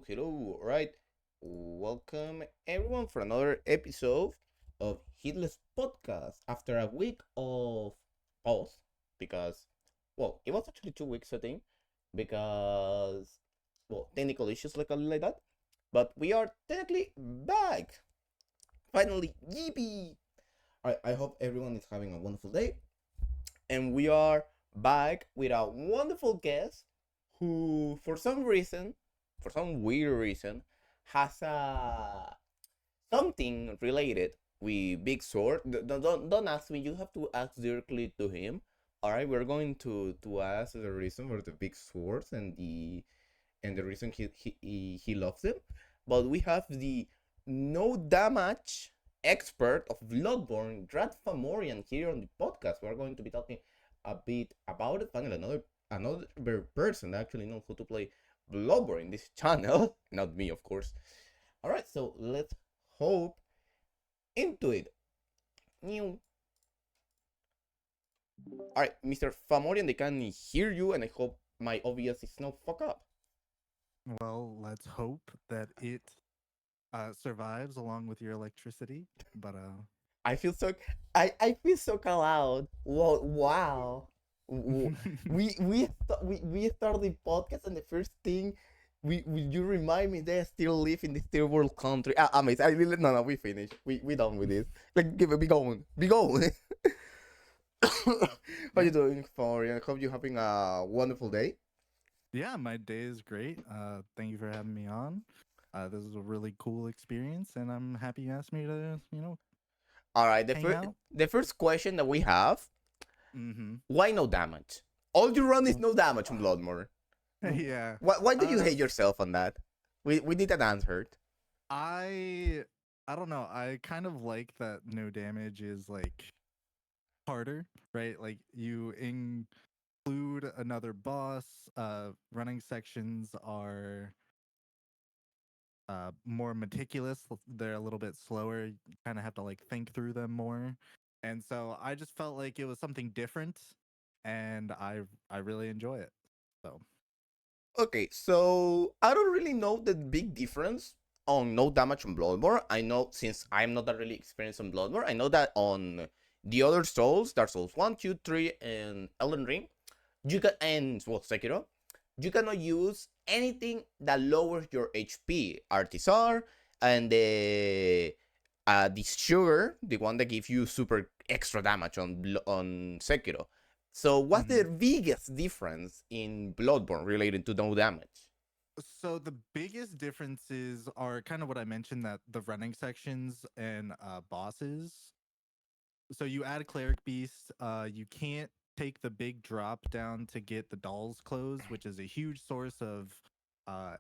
hello. All right. Welcome everyone for another episode of Hitless Podcast. After a week of pause, because it was actually 2 weeks, I think, because technical issues like that. But we are technically back. Finally, yippee! All right. I hope everyone is having a wonderful day, and we are back with a wonderful guest who, for some weird reason, has something related with Big Sword. Don't ask me. You have to ask directly to him. All right, we're going to ask the reason for the Big Swords and the reason he loves them. But we have the no damage expert of Bloodborne, GrandFamorian, here on the podcast. We're going to be talking a bit about it. Finally, another person that actually knows how to play Bloodborne in this channel, not me, of course. All right, so let's hope into it. New. All right, Mr. Famorian, they can hear you, and I hope my OBS is no fuck up. Well, let's hope that it survives along with your electricity. But I feel so I feel so loud. Whoa, wow. We started the podcast, and the first thing we you remind me they still live in this third world country. Amazing. I really no, we finished. We done with this. Like, give it, be going. How yeah, you doing, Florian? I hope you're having a wonderful day. yeah, my day is great. Thank you for having me on. This is a really cool experience, and I'm happy you asked me to, All right, hang out. the first question that we have: Mm-hmm. why no damage? All you run is no damage on Bloodmore. Yeah. Why do you Uh, hate yourself on that? We need an answer. I I don't know. I kind of like that no damage is like harder, right? Like you include another boss. Running sections are more meticulous. They're a little bit slower. You kind of have to like think through them more. And so I just felt like it was something different, and I really enjoy it. So Okay, so I don't really know the big difference on no damage on Bloodborne. I know, since I'm not that really experienced on Bloodborne, I know that on the other Souls, Dark Souls 1, 2, 3, and Elden Ring, you can, and Sekiro, you cannot use anything that lowers your HP. Artisar and the sugar, the one that gives you super extra damage on Sekiro. So what's mhm. the biggest difference in Bloodborne related to no damage? So the biggest differences are kind of what I mentioned, that the running sections and bosses. So you add cleric beast, you can't take the big drop down to get the doll's clothes, which is a huge source of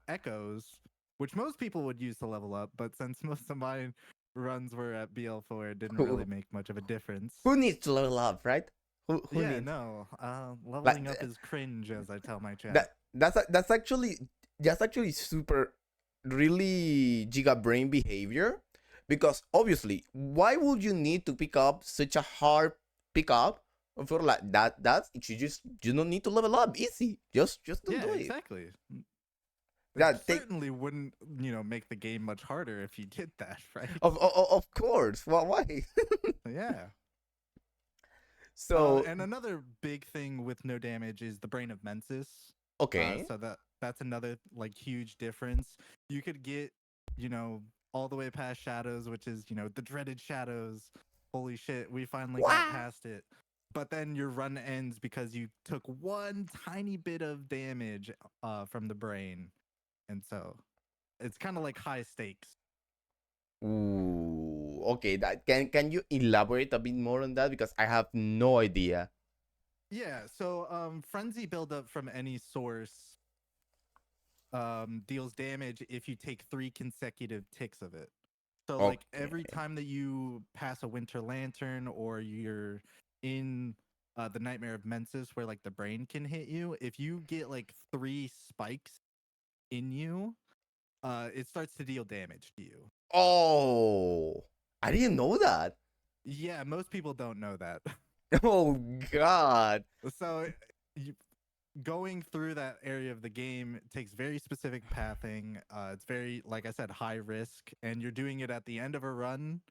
echoes, which most people would use to level up. But since most of my runs were at BL4, it didn't really Who, make much of a difference. who needs to level up, right? Who Yeah, needs? no, But leveling up is cringe, as I tell my chat. that's actually super really giga brain behavior, because obviously why would you need to pick up such a hard pickup for like that's you don't need to level up easy, just don't Yeah, do it. exactly. It Yeah, take certainly wouldn't, make the game much harder if you did that, right? of course. Why? Yeah. So And another big thing with no damage is the brain of Mensis. okay. So that's another like huge difference. You could get, you know, all the way past shadows, which is, the dreaded shadows. Holy shit, we finally got Wow. past it. But then your run ends because you took one tiny bit of damage from the brain. And so it's kind of like high stakes. Ooh, okay. That can you elaborate a bit more on that, because I have no idea. Yeah, so frenzy buildup from any source deals damage if you take 3 consecutive ticks of it. So like every Okay. time that you pass a winter lantern or you're in the nightmare of Mensis where like the brain can hit you, if you get like 3 spikes in you, it starts to deal damage to you. Oh, I didn't know that. Yeah, most people don't know that. Oh God. So you, going through that area of the game takes very specific pathing. It's very, like I said, high risk, and you're doing it at the end of a run,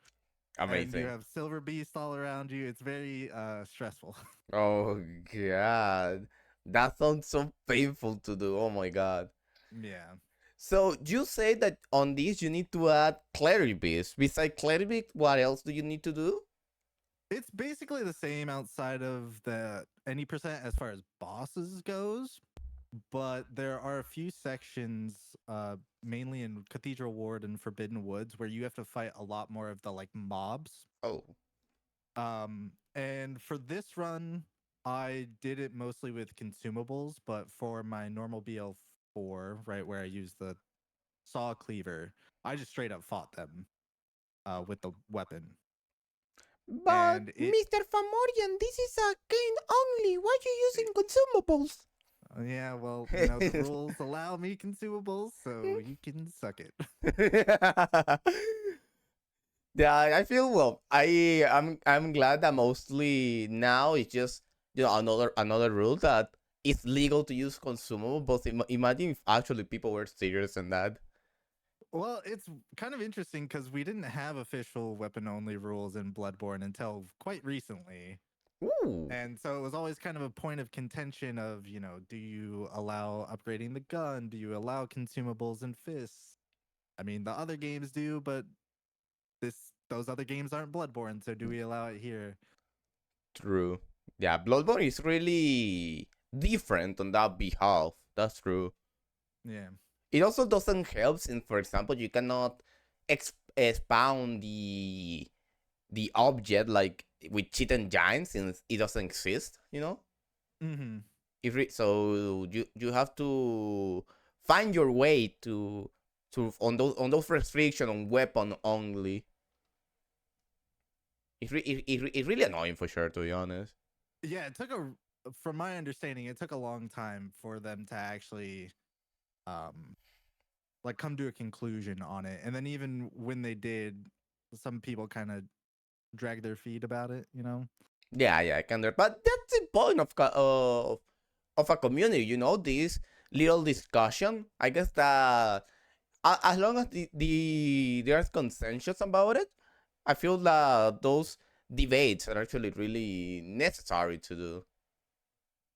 and you Amazing. have silver beasts all around you. It's very stressful. Oh god. That sounds so painful to do. Oh my god. Yeah. So you say that on this you need to add cleric beast. Besides cleric beast, what else do you need to do? It's basically the same outside of the any percent as far as bosses goes, but there are a few sections, mainly in Cathedral Ward and Forbidden Woods, where you have to fight a lot more of the like mobs. Oh, And for this run, I did it mostly with consumables, but for my normal BL4, right where I use the saw cleaver, I just straight up fought them with the weapon. but And it, Mr. Famorian, this is a game only. Why are you using consumables? yeah, well, the rules allow me consumables, so you can suck it. Yeah, I feel well. I'm glad that mostly now it's just another rule that it's legal to use consumable. But imagine if actually people were serious in that. Well, it's kind of interesting because we didn't have official weapon only rules in Bloodborne until quite recently. Ooh, And so it was always kind of a point of contention of, do you allow upgrading the gun? Do you allow consumables and fists? I mean, the other games do, but those other games aren't Bloodborne, so do we allow it here? true. Yeah, Bloodborne is really different on that behalf. That's true. Yeah. It also doesn't help since, for example, you cannot expound the object like with cheat engines since it doesn't exist. Mm-hmm. So you have to find your way to on those restrictions on weapon only. It's really annoying for sure, to be honest. Yeah, from my understanding, it took a long time for them to actually um like come to a conclusion on it. And then even when they did, some people kind of dragged their feet about it. Yeah, I can do it. But that's the point of a community, this little discussion. I guess that as long as there's consensus about it, I feel that those debates are actually really necessary to do.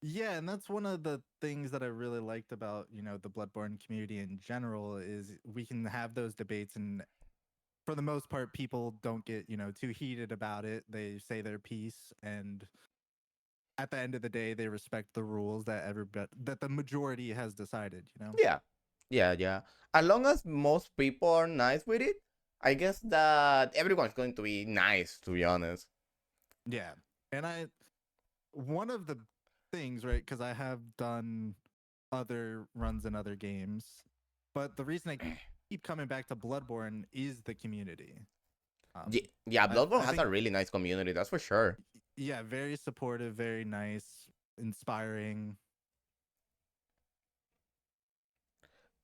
Yeah, and that's one of the things that I really liked about, the Bloodborne community in general is we can have those debates, and for the most part people don't get, too heated about it. They say their piece, and at the end of the day they respect the rules that the majority has decided. Yeah, yeah. As long as most people are nice with it, I guess that everyone's going to be nice, to be honest. Yeah. And one of the things, right, because I have done other runs in other games, but the reason I keep coming back to Bloodborne is the community. Yeah, Um, yeah, Bloodborne I has a think, really nice community, that's for sure. yeah, very supportive, very nice, inspiring.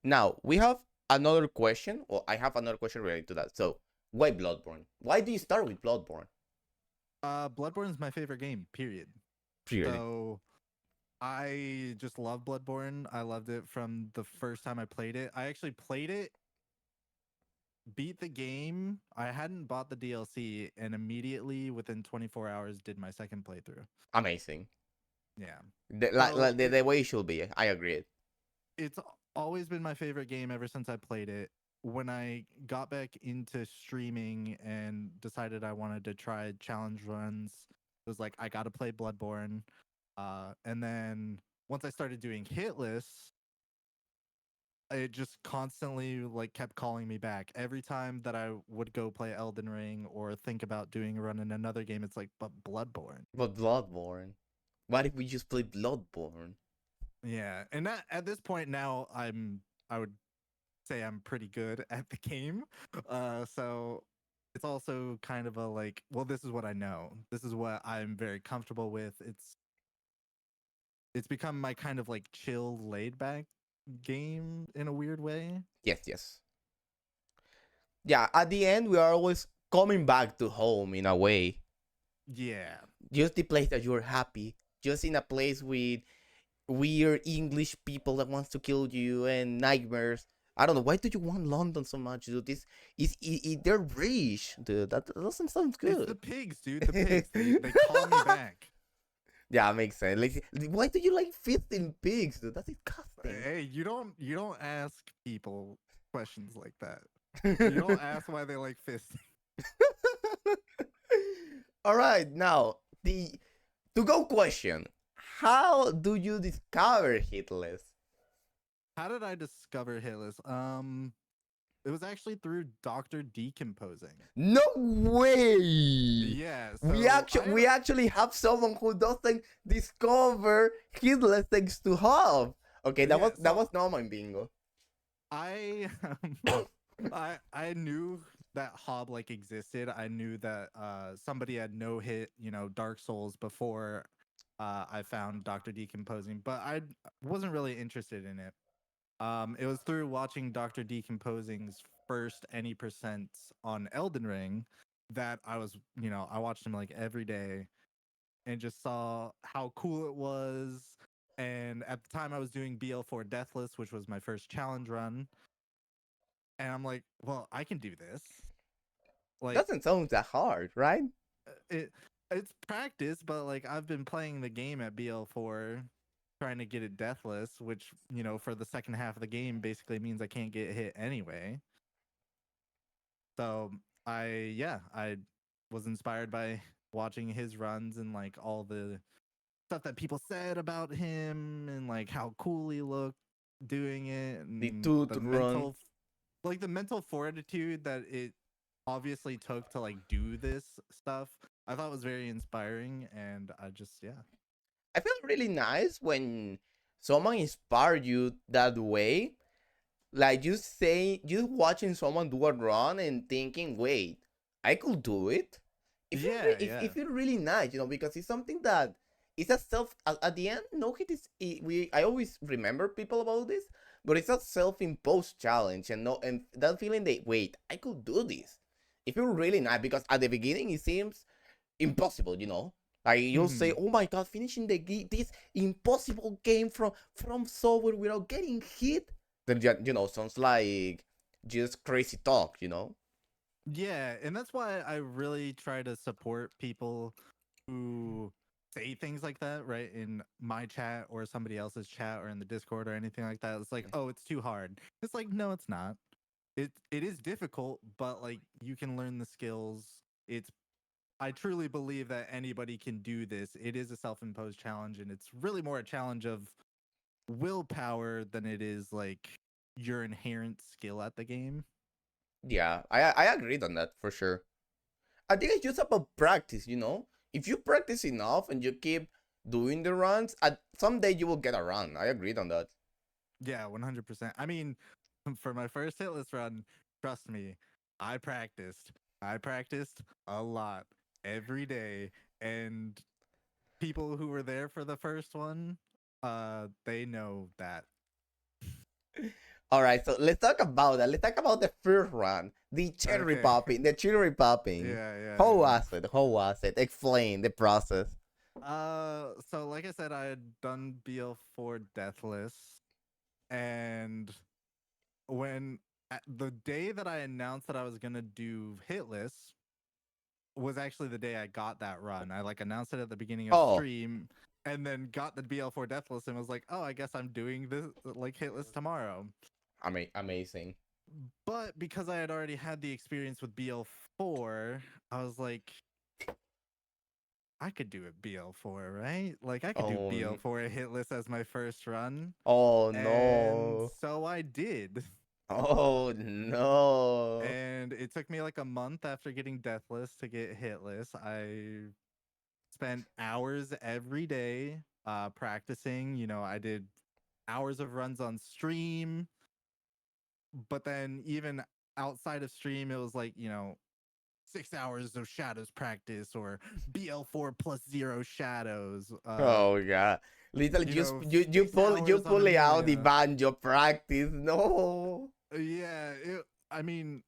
Now, we have another question. Well, I have another question related to that. So, why Bloodborne? Why do you start with Bloodborne? Bloodborne is my favorite game, period. Really? So I just love Bloodborne. I loved it from the first time I played it. I actually played it, beat the game. I hadn't bought the DLC, and immediately within 24 hours did my second playthrough. Amazing. Yeah. Like, So the way it should be. I agree. it's always been my favorite game ever since I played it. When I got back into streaming and decided I wanted to try challenge runs, it was like I got to play Bloodborne. And then once I started doing Hitless, it just constantly like kept calling me back. Every time that I would go play Elden Ring or think about doing a run in another game, it's like, but Bloodborne. But Bloodborne. What if we just play Bloodborne? Yeah, and at this point now, I would say I'm pretty good at the game. So it's also kind of a like, well, this is what I know. This is what I'm very comfortable with. It's become my kind of like chill, laid back game in a weird way. Yes. Yeah, at the end, we are always coming back to home in a way. Yeah. Just the place that you're happy. Just in a place weird English people that wants to kill you and nightmares. I don't know. Why do you want London so much, dude? This they're rich, dude. That doesn't sound It's the good. pigs, dude. The pigs. They call me back. Yeah, makes sense. Like, why do you like fisting pigs, dude? That's disgusting. Hey, you don't ask people questions like that. You don't ask why they like fisting. All right, now the to go question: how do you discover Hitless? How did I discover Hitless? It was actually through Doctor Decomposing. No way! Yeah, We so actually have someone who doesn't discover Hitless thanks to Hub. Okay, yeah, that so was not my bingo. I I knew that Hob like existed. I knew that somebody had no hit, Dark Souls before I found Doctor Decomposing, but I wasn't really interested in it. It was through watching Doctor Decomposing's first any percents on Elden Ring that I watched him like every day and just saw how cool it was. And at the time, I was doing BL4 Deathless, which was my first challenge run, and I'm like, well, I can do this. Like Doesn't sound that hard, right? it, it's practice, but like I've been playing the game at BL4 trying to get it deathless, which for the second half of the game basically means I can't get hit anyway. So I was inspired by watching his runs and like all the stuff that people said about him and like how cool he looked doing it The and tooth run. the mental fortitude that it obviously took to like do this stuff. I thought was very inspiring, and I just yeah. I feel really nice when someone inspired you that way. Like you watching someone do a run and thinking, wait, I could do it. Yeah, It yeah. feels really nice, because it's something that it's a self at the end. No, I always remember people about this, but it's a self-imposed challenge, and no, and that feeling that wait, I could do this. It feels really nice because at the beginning it seems impossible, Like you'll say, Mhm. "Oh my God, finishing this impossible game from software without getting hit." Then sounds like just crazy talk. Yeah, and that's why I really try to support people who say things like that, right? In my chat or somebody else's chat or in the Discord or anything like that. It's like, "Oh, it's too hard." It's like, "No, it's not. It is difficult, but like you can learn the skills. It's I truly believe that anybody can do this. It is a self-imposed challenge, and it's really more a challenge of willpower than it is like your inherent skill at the game." Yeah, I agreed on that for sure. I think it's just about practice. If you practice enough and you keep doing the runs, at someday you will get a run. I agreed on that. Yeah, 100%. I mean, for my first hitless run, trust me, I practiced. I practiced a lot every day, and people who were there for the first one, they know that. All right, so let's talk about that. Let's talk about the first run, the cherry Okay. popping, the cherry popping. Yeah, yeah, How yeah. was it? How was it? Explain the process. So like I said, I had done BL4 Deathless, and the day that I announced that I was gonna do Hitless was actually the day I got that run. I like announced it at the beginning of Oh, stream, and then got the BL4 Deathless and was like, "Oh, I guess I'm doing this like Hitless tomorrow." amazing. But because I had already had the experience with BL4, I was like, I could do a BL4, right? Like I could do Oh, BL4 Hitless as my first run. oh And no. so I did. Oh no. And it took me like a month after getting Deathless to get Hitless. I spent hours every day practicing. I did hours of runs on stream, but then even outside of stream, it was like, 6 hours of shadows practice or BL4 plus zero shadows. Oh yeah. Literally, Six you hours on pull it out the Amelia. banjo practice. No. Yeah, I mean,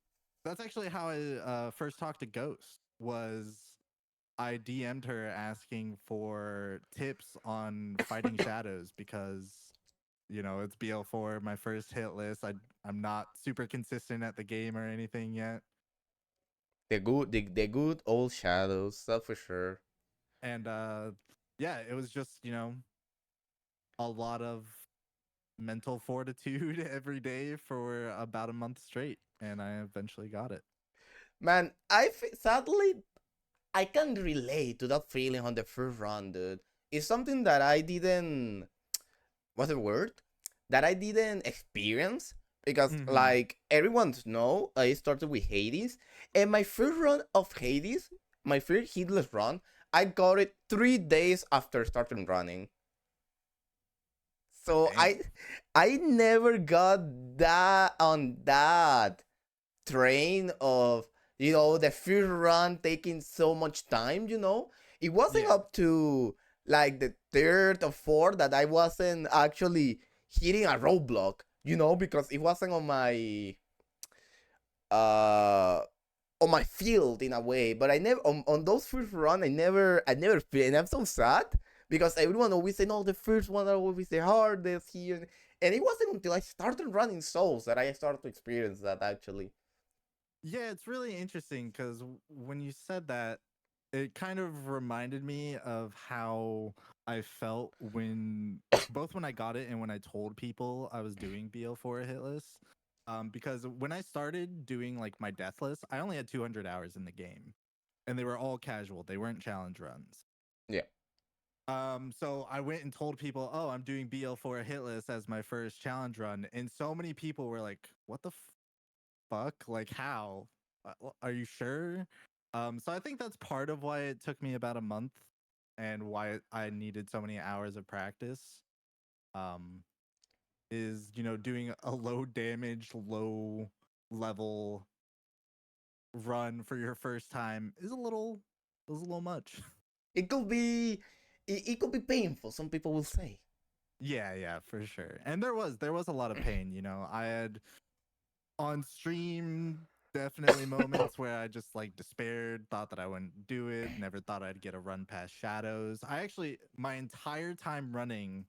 that's actually how I first talked to Ghost was I DM'd her asking for tips on fighting shadows because it's BL4, my first hit list. I'm not super consistent at the game or anything yet. The good old shadows, that's for sure. And yeah, it was just, a lot of mental fortitude every day for about a month straight, and I eventually got it. Man, sadly I can relate to that feeling on the first run, dude. It's something that I didn't, what's the word? That I didn't experience because, Mm-hmm. like everyone's know, I started with Hades, and my first run of Hades, my first Hitless run, I got it 3 days after starting running. So Dang. I never got that on that train of the first run taking so much time. It wasn't Yeah. up to like the third or fourth that I wasn't actually hitting a roadblock, because it wasn't uh on my field in a way. But I never on those first run I never feel, and I'm so sad because everyone always say, no, the first one are always the hardest here. And it wasn't until I started running souls that I started to experience that actually. Yeah, it's really interesting because when you said that, it kind of reminded me of how I felt when I got it and when I told people I was doing BL4 hitless. Because when I started doing like my death list, I only had 200 hours in the game, and they were all casual. They weren't challenge runs. Yeah. So I went and told people, "Oh, I'm doing BL4 hitless as my first challenge run," and so many people were like, "What the fuck? Like, how? Are you sure?" So I think that's part of why it took me about a month and why I needed so many hours of practice. Um, is doing a low damage, low level run for your first time is a little much. It could be it could be painful, some people will say. Yeah, yeah, for sure. And there was a lot of pain. I had on stream definitely moments where I just like despaired, thought that I wouldn't do it, never thought I'd get a run past shadows. I actually my entire time running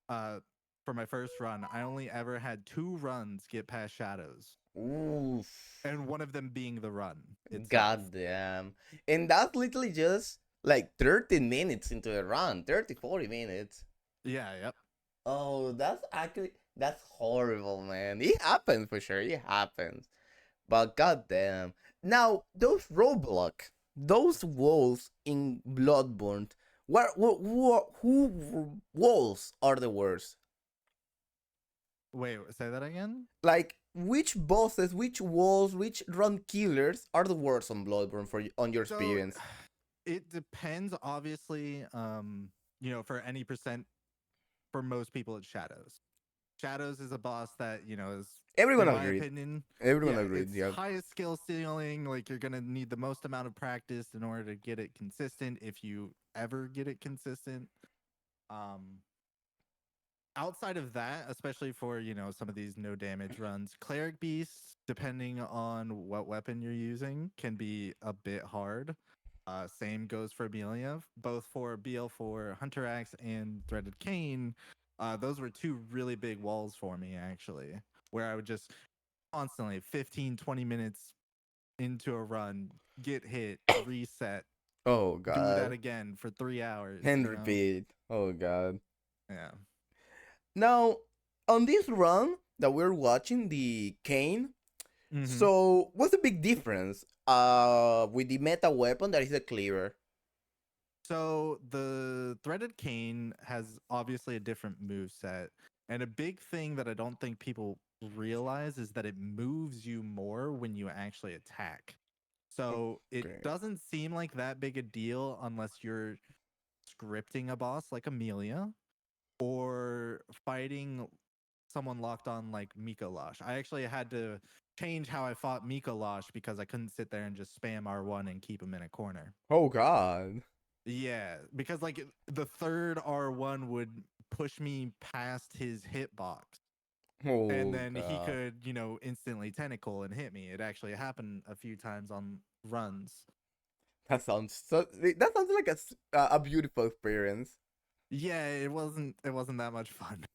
uh for my first run, I only ever had two runs get past shadows, Oof. and one of them being the run itself. God damn. And that's literally just like 30 minutes into the run, 30, 40 minutes. Yeah, yep. Oh, that's horrible, man. It happens for sure. It happens. But goddamn. Now, those walls in Bloodborne, who walls are the worst? Wait, say that again? Like, which bosses, which walls, which run killers are the worst on Bloodborne on your So experience? it depends, obviously. For any percent, for most people it's shadows. Shadows is a boss that, is, Everyone in my agreed. opinion, Everyone yeah, agreed. it's Yeah. highest skill ceiling. Like, you're going to need the most amount of practice in order to get it consistent, if you ever get it consistent. Um, Outside of that, especially for, some of these no damage runs, cleric beasts, depending on what weapon you're using, can be a bit hard. Same goes for Amelia, both for BL4 Hunter Axe and Threaded Cane. Those were two really big walls for me, actually, where I would just constantly 15, 20 minutes into a run, get hit, reset, Oh do that God. again for 3 hours, And repeat. Oh God. Yeah. Now, on this run that we're watching, the Kane. Mm-hmm. So, what's the big difference? With the meta weapon that is the cleaver. So the threaded cane has obviously a different move set. And a big thing that I don't think people realize is that it moves you more when you actually attack. So it Okay. doesn't seem like that big a deal unless you're scripting a boss like Amelia or fighting someone locked on like Mika Losh. I actually had to change how I fought Mika Losh because I couldn't sit there and just spam R1 and keep him in a corner. Oh God. Yeah, because like the third R1 would push me past his hitbox, and Oh then he God. could, instantly tentacle and hit me. It actually happened a few times on runs. That sounds like a beautiful experience. Yeah, it wasn't that much fun.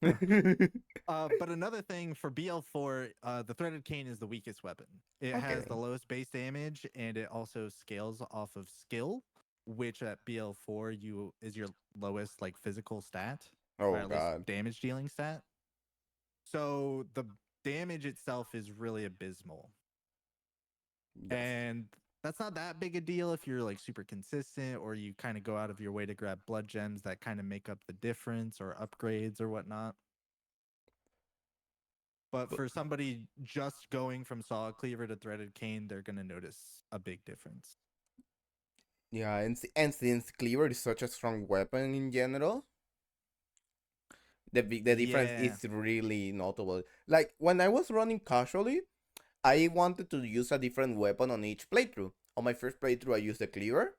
But another thing for BL4, the threaded cane is the weakest weapon. It has Okay. the lowest base damage, and it also scales off of skill, which at BL4 you is your lowest like physical stat, or Oh at least God. damage dealing stat. So the damage itself is really abysmal, Yes. and that's not that big a deal if you're like super consistent or you kind of go out of your way to grab blood gems that kind of make up the difference or upgrades or whatnot. But But for somebody just going from Saw Cleaver to Threaded Cane, they're going to notice a big difference. yeah, and since cleaver is such a strong weapon in general, the difference Yeah. is really notable. Like when I was running casually, I wanted to use a different weapon on each playthrough. On my first playthrough, I used the cleaver,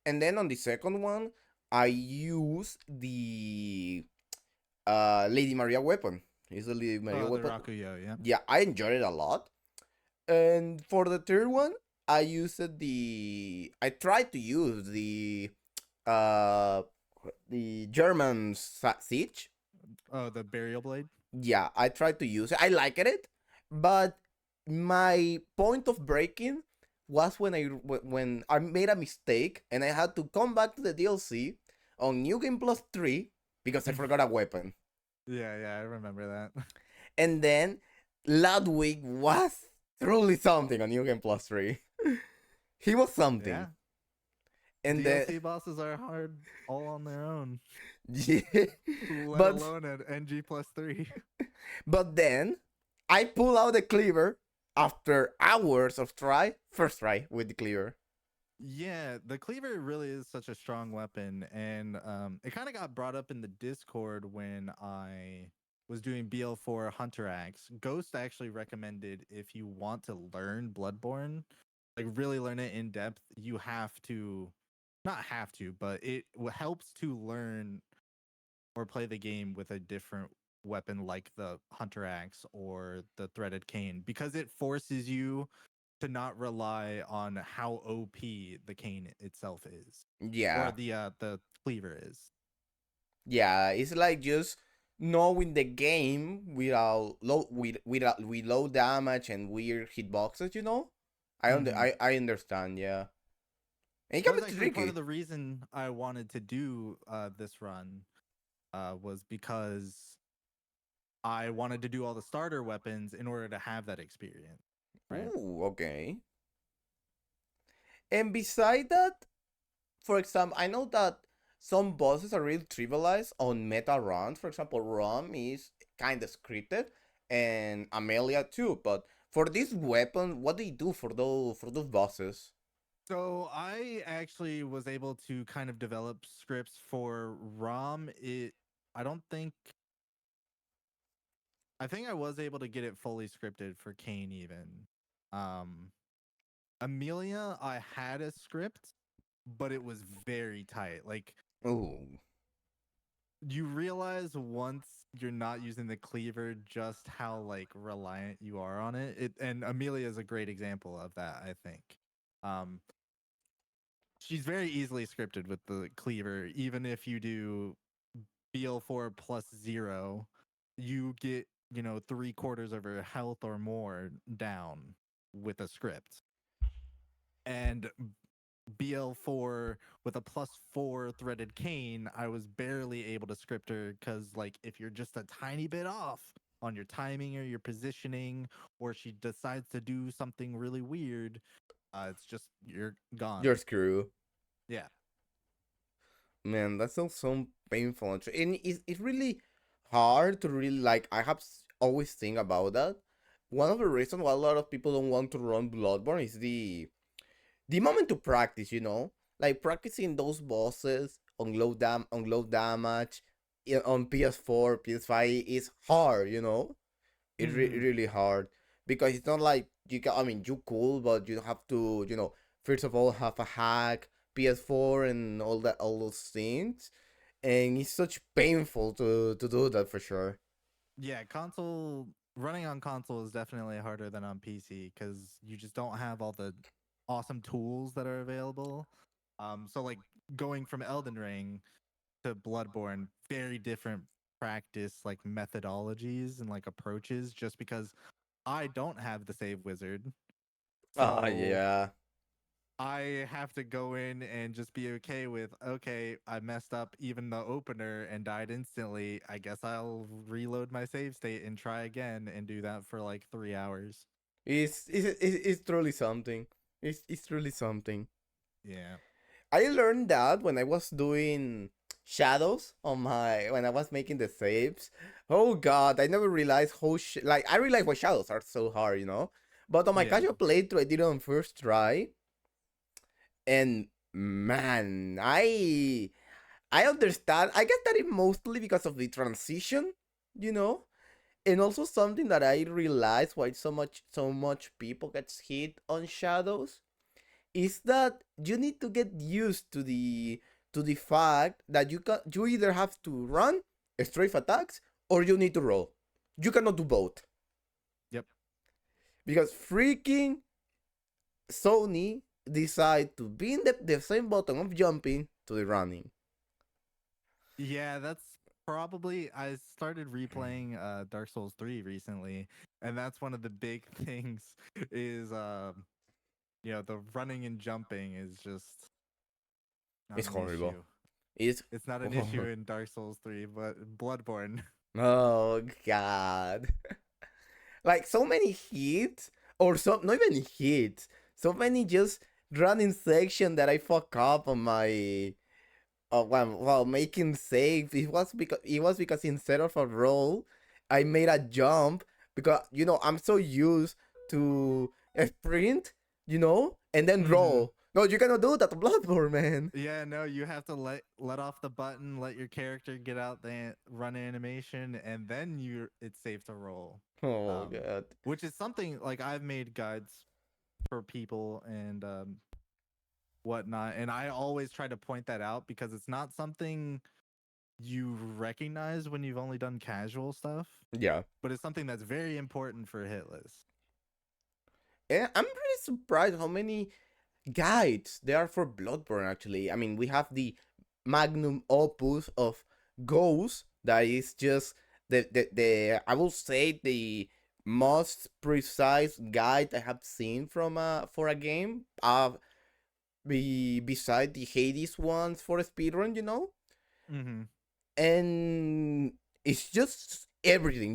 and then on the second one, I used the Lady Maria weapon. It's the Lady Maria The weapon. Rakuyo, yeah. Yeah, I enjoyed it a lot. And for the third one, I tried to use uh the German siege. Oh, the Burial Blade? Yeah, I tried to use it. I liked it, but my point of breaking was when I made a mistake and I had to come back to the DLC on New Game Plus 3 because I forgot a weapon. Yeah, I remember that. And then Ludwig was truly something on New Game Plus 3. He was something. Yeah. And then DLC bosses are hard all on their own, yeah, let but alone at NG plus 3. but then I pull out the cleaver after hours of first try with the cleaver. Yeah, the cleaver really is such a strong weapon, and it kind of got brought up in the Discord when I was doing BL4 Hunter Axe. Ghost actually recommended if you want to learn Bloodborne, like really learn it in depth, you have to, not have to, but helps to learn or play the game with a different weapon like the Hunter Axe or the Threaded Cane because it forces you to not rely on how OP the cane itself is or Yeah, the cleaver is. yeah, it's like just knowing the game with low damage and weird hitboxes. Hmm. I understand. Yeah, and it That can was be actually part of tricky. the reason I wanted to do this run was because I wanted to do all the starter weapons in order to have that experience, right? Ooh, okay. And beside that, for example, I know that some bosses are really trivialized on meta runs. For example, Rom is kind of scripted, and Amelia too. But for this weapon, what do you do for those bosses? So I actually was able to kind of develop scripts for ROM. I don't think I think I was able to get it fully scripted for Kane even. Um Amelia, I had a script, but it was very tight. Like Ooh, you realize once you're not using the cleaver just how like reliant you are on it. And Amelia is a great example of that, I think. Um she's very easily scripted with the cleaver, even if you do BL4 plus 0, you get, 3/4 of her health or more down with a script. And BL4 with a +4 threaded cane, I was barely able to script her because, like, if you're just a tiny bit off on your timing or your positioning, or she decides to do something really weird, it's just, you're your gone. screw. Yeah. Man, that sounds so painful. And it's really hard to really like. I have always think about that. One of the reasons why a lot of people don't want to run Bloodborne is the moment to practice. Like practicing those bosses on low damage on PS4, PS5 is hard. It's Hmm. really hard because it's not like you can. I mean, you cool, but you have to. First of all, have a hack PS4 and all those things, and it's such painful to do that for sure. Yeah, console running on console is definitely harder than on PC because you just don't have all the awesome tools that are available. So like going from Elden Ring to Bloodborne, very different practice like methodologies and like approaches just because I don't have the save wizard. Ah, So yeah. I have to go in and just be okay with, okay, I messed up even the opener and died instantly. I guess I'll reload my save state and try again and do that for like 3 hours. It's truly something. It's truly something. Yeah. I learned that when I was doing shadows on my when I was making the saves. Oh god, I never realized how like I realized why shadows are so hard, you know. But on my Yeah. casual playthrough, I did it on first try, and man, I understand. I guess that it mostly because of the transition, you know, and also something that I realized why so much people gets hit on shadows is that you need to get used to the fact that you either have to run strafe attacks or you need to roll. You cannot do both Yep. because freaking Sony decide to be in the same button of jumping to the running. Yeah, that's probably I started replaying Dark Souls 3 recently, and that's one of the big things is the running and jumping is just not It's an horrible. issue. It's It's not an issue in Dark Souls 3, but Bloodborne. oh god. Like so many hits or so not even hits. So many just running section that I fuck up on my while making save. It was because instead of a roll, I made a jump because I'm so used to a sprint, and then Mhm. roll. No, you cannot do that to Bloodborne, man. Yeah, no, you have to let off the button, let your character get out the run animation, and then it's safe to roll. Oh Um, god. which is something like I've made guides for people and whatnot, and I always try to point that out because it's not something you recognize when you've only done casual stuff, Yeah. but it's something that's very important for Hitless. And I'm really surprised how many guides there are for Bloodborne actually. I mean, we have the magnum opus of Ghost that is just the I will say the most precise guide I have seen from for a game. Beside the Hades ones for a speedrun, Mm-hmm. and it's just everything,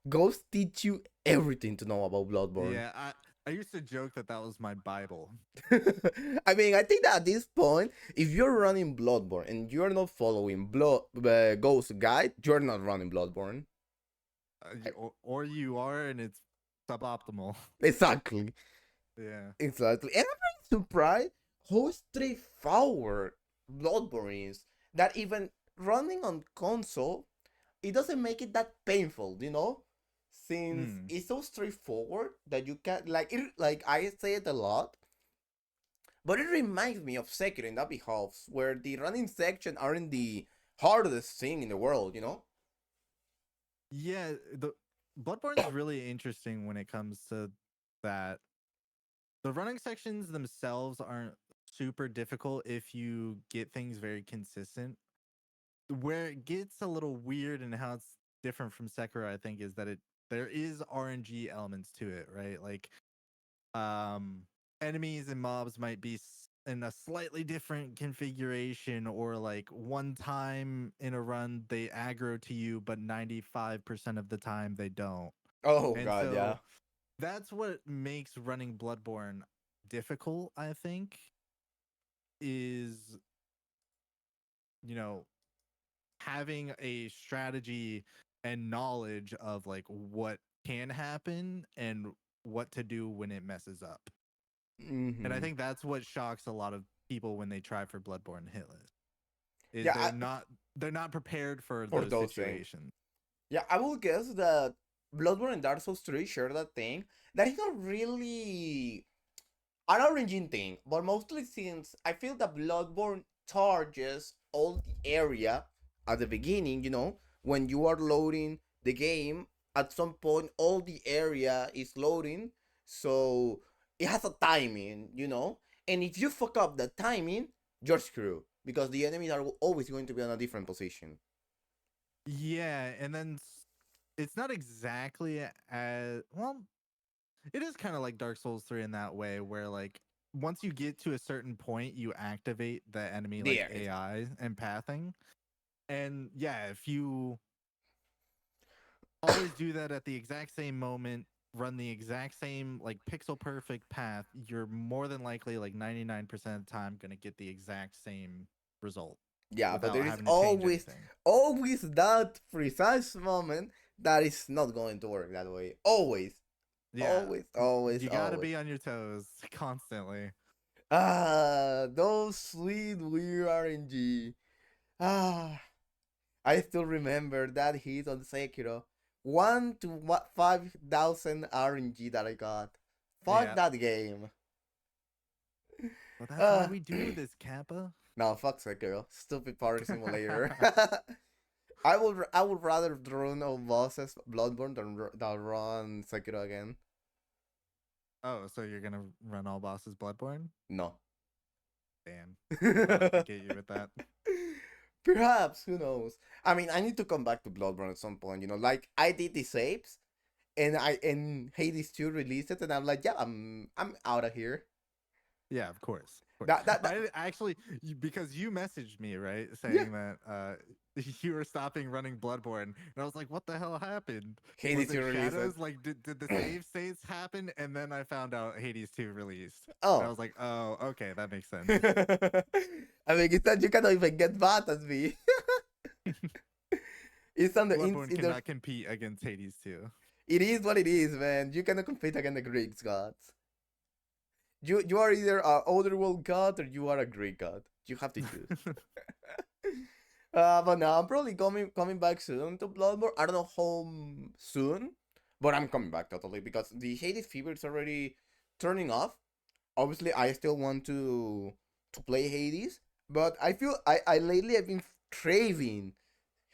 Ghost teach you everything to know about Bloodborne. Yeah, I used to joke that that was my Bible. I mean, I think that at this point, if you're running Bloodborne and you're not following Ghost Guide, you're not running Bloodborne. Or you are, and it's suboptimal. Exactly. Yeah. Exactly. And I'm really surprised how straightforward Bloodborne is. That even running on console, it doesn't make it that painful. Since Mm. it's so straightforward that you can like I say it a lot. But it reminds me of Sekiro in that behalf, where the running section aren't the hardest thing in the world. Yeah, the Bloodborne's really interesting when it comes to that. The running sections themselves aren't super difficult if you get things very consistent. Where it gets a little weird and how it's different from Sekiro, I think, is that there is RNG elements to it, right? Like um enemies and mobs might be in a slightly different configuration, or like one time in a run they aggro to you but 95% of the time they don't. Oh And god, yeah. so that's what makes running Bloodborne difficult, I think, is you know having a strategy and knowledge of like what can happen and what to do when it messes up. And I Mm-hmm. think that's what shocks a lot of people when they try for Bloodborne Hitless is Yeah, they're not prepared for for those those things. situations. Yeah, I will guess that Bloodborne and Dark Souls 3 share that thing. That is not really an origin thing, but mostly since I feel that Bloodborne charges all the area at the beginning, when you are loading the game, at some point all the area is loading, so it has a timing, and if you fuck up the timing, you're screwed because the enemies are always going to be on a different position. Yeah, and then it's not exactly as well. It is kind of like Dark Souls 3 in that way, where like once you get to a certain point, you activate the enemy like There, AI and pathing. And yeah, if you always do that at the exact same moment, run the exact same like pixel perfect path, you're more than likely like 99% of the time going to get the exact same result yeah, but without there is having to change always, anything. always that precise moment that is not going to work that way. Always, Yeah, always, always, you got to always. be on your toes constantly. Ah, those sweet weird RNG. Ah, I still remember that hit on Sekiro. 5,000 RNG that I got. Fuck Yeah. that game. Well, that's why Ah, we do this, Kappa. no, fuck Sekiro. Stupid party simulator. I would rather run all bosses Bloodborne than run Sekiro again. Oh, so you're gonna run all bosses Bloodborne? No. Damn. I'll have to get you with that. Perhaps, who knows? I mean, I need to come back to Bloodborne at some point. Like I did the saves, and Hades 2 released it, and I'm like, yeah, I'm out of here. Yeah, of course. Of course. That I actually because you messaged me, right, yeah. saying that you were stopping running Bloodborne, and I was like, "What the hell happened? Was Hades it 2 released it. Shadows? Like, did the save states happen?" And then I found out Hades 2 released, and I Oh. was like, "Oh, okay, that makes sense." I mean, it's that you cannot even get mad at me. It's on the Bloodborne in the. cannot compete against Hades 2. It is what it is, man. You cannot compete against the Greek gods. You are either a otherworld god or you are a Greek god. You have to choose. But now I'm probably coming back soon to Bloodborne. I don't know how soon, but I'm coming back totally because the Hades fever is already turning off. Obviously, I still want to play Hades, but I lately I've been craving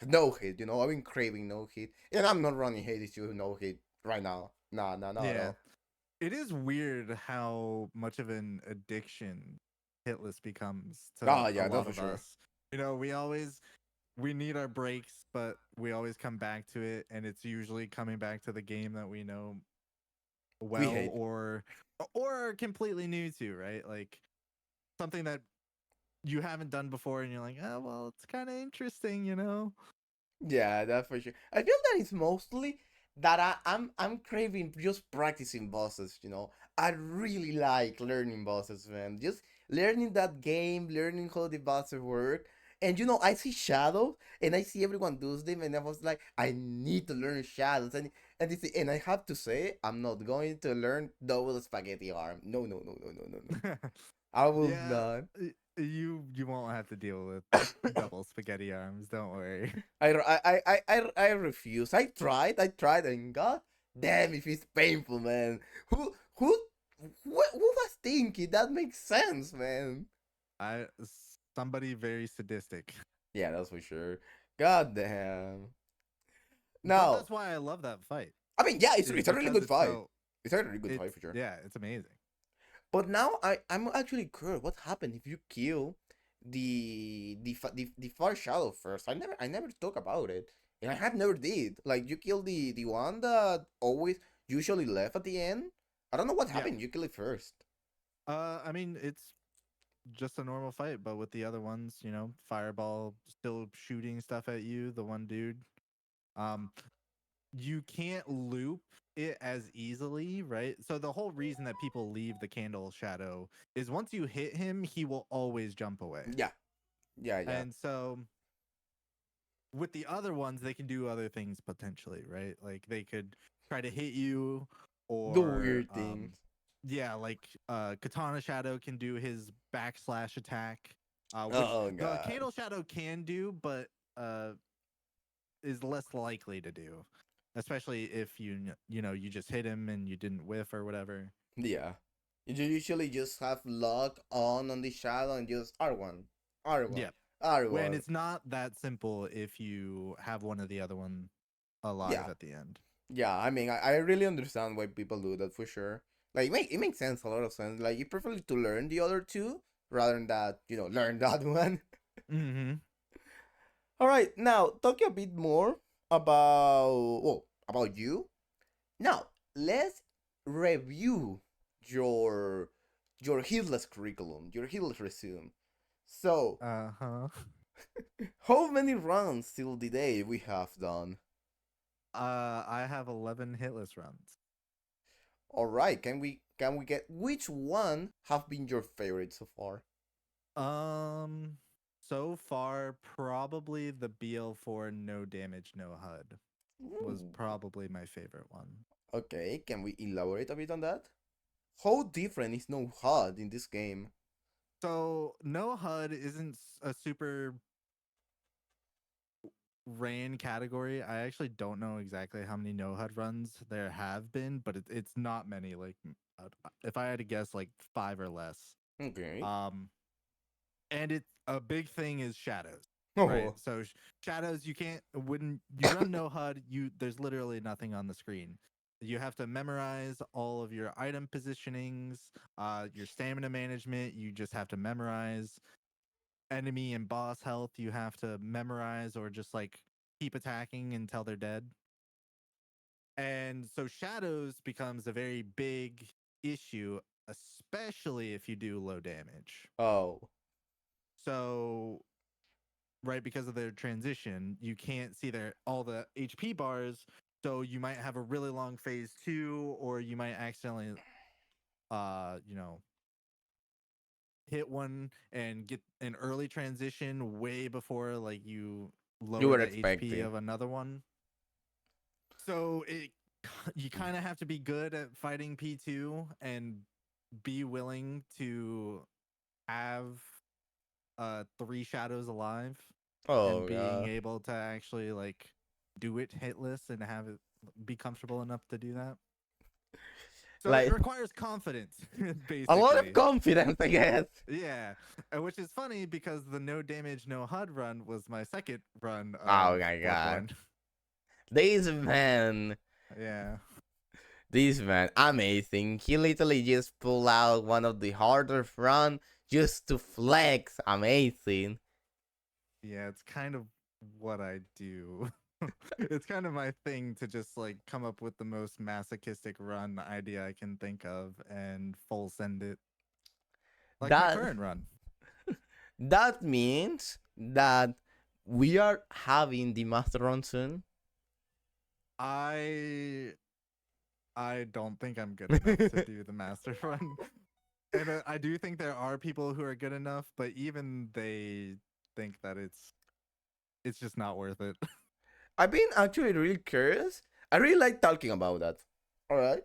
no hit. I've been craving no hit, and I'm not running Hades to no hit right now. Nah, nah, not at Yeah, all. it is weird how much of an addiction Hitless becomes to Ah, a yeah, that's lot for of sure. us. We need our breaks, but we always come back to it, and it's usually coming back to the game that we know We well hate. or are completely new to, right? Like something that you haven't done before, and you're like, oh well, it's kind of interesting, you know? Yeah, that's for sure. I feel that it's mostly that I'm craving just practicing bosses. I really like learning bosses, man. Just learning that game, learning how the bosses work. And I see shadows and I see everyone does them, and I was like, I need to learn shadows, and I have to say, I'm not going to learn double spaghetti arm. No, no, no, no, no, no, no. I will Yeah, not. you won't have to deal with double spaghetti arms. Don't worry. I refuse. I tried, and God damn, if it's painful, man. Who, who was thinking that makes sense, man? I Somebody very sadistic. Yeah, that's for sure. God damn. But Now, that's why I love that fight. I mean, yeah, it's Is it's a really because good it's fight. so It's a really good it's fight for sure. yeah, it's amazing. But now I'm actually curious. What happened if you kill the far shadow first? I never talk about it, and I have never did. Like you kill the one that always usually left at the end. I don't know what Yeah. happened. You kill it first. I mean, it's just a normal fight, but with the other ones, fireball still shooting stuff at you, the one dude. Um, you can't loop it as easily, right? So the whole reason that people leave the candle shadow is once you hit him, he will always jump away. Yeah, yeah, yeah. And so with the other ones, they can do other things potentially, right? Like they could try to hit you The or weird things. yeah, like Katana Shadow can do his backslash attack, which Oh the god. Candle Shadow can do, but uh, is less likely to do, especially if you just hit him and you didn't whiff or whatever. Yeah. You usually just have lock on the shadow and just R1, R1, Yeah, when R1. it's not that simple if you have one of the other one alive Yeah. at the end. Yeah, I mean, I really understand why people do that for sure. Like, it makes sense, a lot of sense. Like, you prefer to learn the other two rather than that, learn that one. Mm-hmm. All right, now talking a bit more about you. Now let's review your your Hitless curriculum, your Hitless resume. So, Uh-huh. how many runs till the day we have done? I have 11 hitless runs. All right, can we get which one have been your favorite so far? Um, so far, probably the BL4 no damage, no HUD was Ooh, probably my favorite one. okay, can we elaborate a bit on that? How different is No HUD in this game? So no HUD isn't a super ran category. I actually don't know exactly how many no HUD runs there have been, but it's not many. Like, if I had to guess, like 5 or less. Okay. Um, and it's a big thing is shadows, right? Oh, So shadows, you can't when you run no HUD, there's literally nothing on the screen. You have to memorize all of your item positionings, your stamina management. You just have to memorize enemy and boss health. You have to memorize or just like keep attacking until they're dead. And so shadows becomes a very big issue, especially if you do low damage. oh, So right, because of their transition, you can't see their all the HP bars. So you might have a really long phase two, or you might accidentally you know, hit one and get an early transition way before like you you lower were the HP expecting. of another one. So it you kind of have to be good at fighting P2 and be willing to have three shadows alive and Oh being god. able to actually like do it hitless and have it be comfortable enough to do that. So it Like requires confidence, a lot of basically. confidence, I guess. Yeah, which is funny because the no damage, no HUD run was my second run Oh of my god. Bloodborne. This man, Yeah, this man, amazing. He literally just pulled out one of the harder run just to flex. Amazing. yeah, it's kind of what I do. It's kind of my thing to just like come up with the most masochistic run idea I can think of and full send it, like my That current run. that means that we are having the master run soon. I I don't think I'm good enough to do the master run. And I do think there are people who are good enough, but even they think that it's just not worth it. I've been actually really curious. I really like talking about that. All right.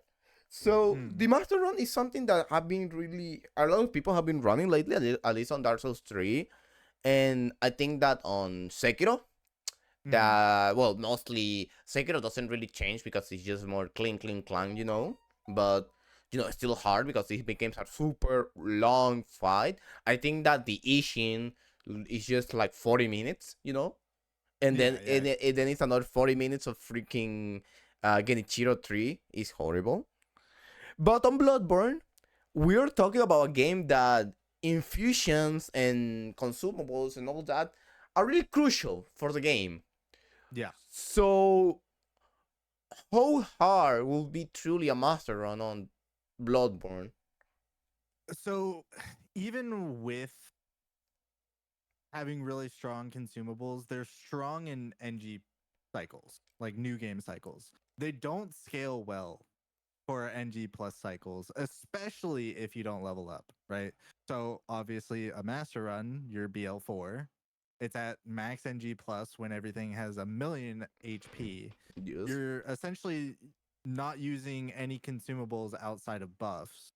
So the Mm, master run is something that have been really a lot of people have been running lately, at least on Dark Souls 3, and I think that on Sekiro, mm. that well, mostly Sekiro doesn't really change because it's just more clean, clean, clang. But it's still hard because it becomes a super long fight. I think that the Ishin is just like 40 minutes, and then Yeah, yeah. it's another 40 minutes of freaking Genichiro 3 is horrible. But on Bloodborne, we're talking about a game that infusions and consumables and all that are really crucial for the game. Yeah. So, how hard will be truly a master run on Bloodborne? So even with having really strong consumables, they're strong in NG cycles, like new game cycles. They don't scale well for NG plus cycles, especially if you don't level up, right? So obviously a master run, your BL4, it's at max NG plus when everything has a million HP. Yes. You're essentially not using any consumables outside of buffs,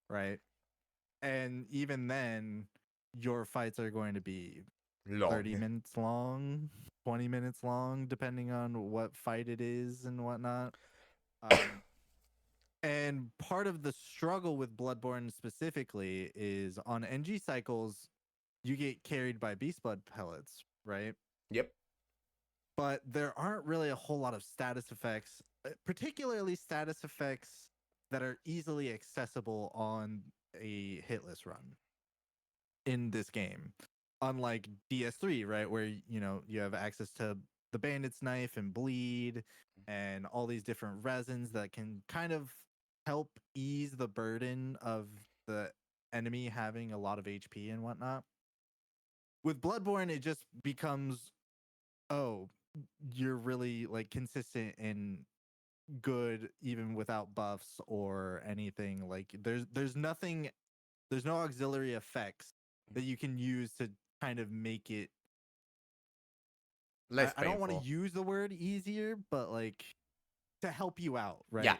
right? And even then, your fights are going to be Long. 30 minutes long, 20 minutes long, depending on what fight it is and whatnot. Um, and part of the struggle with Bloodborne specifically is on NG cycles, you get carried by beast blood pellets, right? Yep. But there aren't really a whole lot of status effects, particularly status effects that are easily accessible on a hitless run. in this game. Unlike DS3, right, where you have access to the bandit's knife and bleed and all these different resins that can kind of help ease the burden of the enemy having a lot of HP and whatnot. With Bloodborne, it just becomes, oh, you're really like consistent and good even without buffs or anything. Like there's nothing, there's no auxiliary effects that you can use to kind of make it. Less I don't want to painful. use the word easier, but like to help you out, right? Yeah.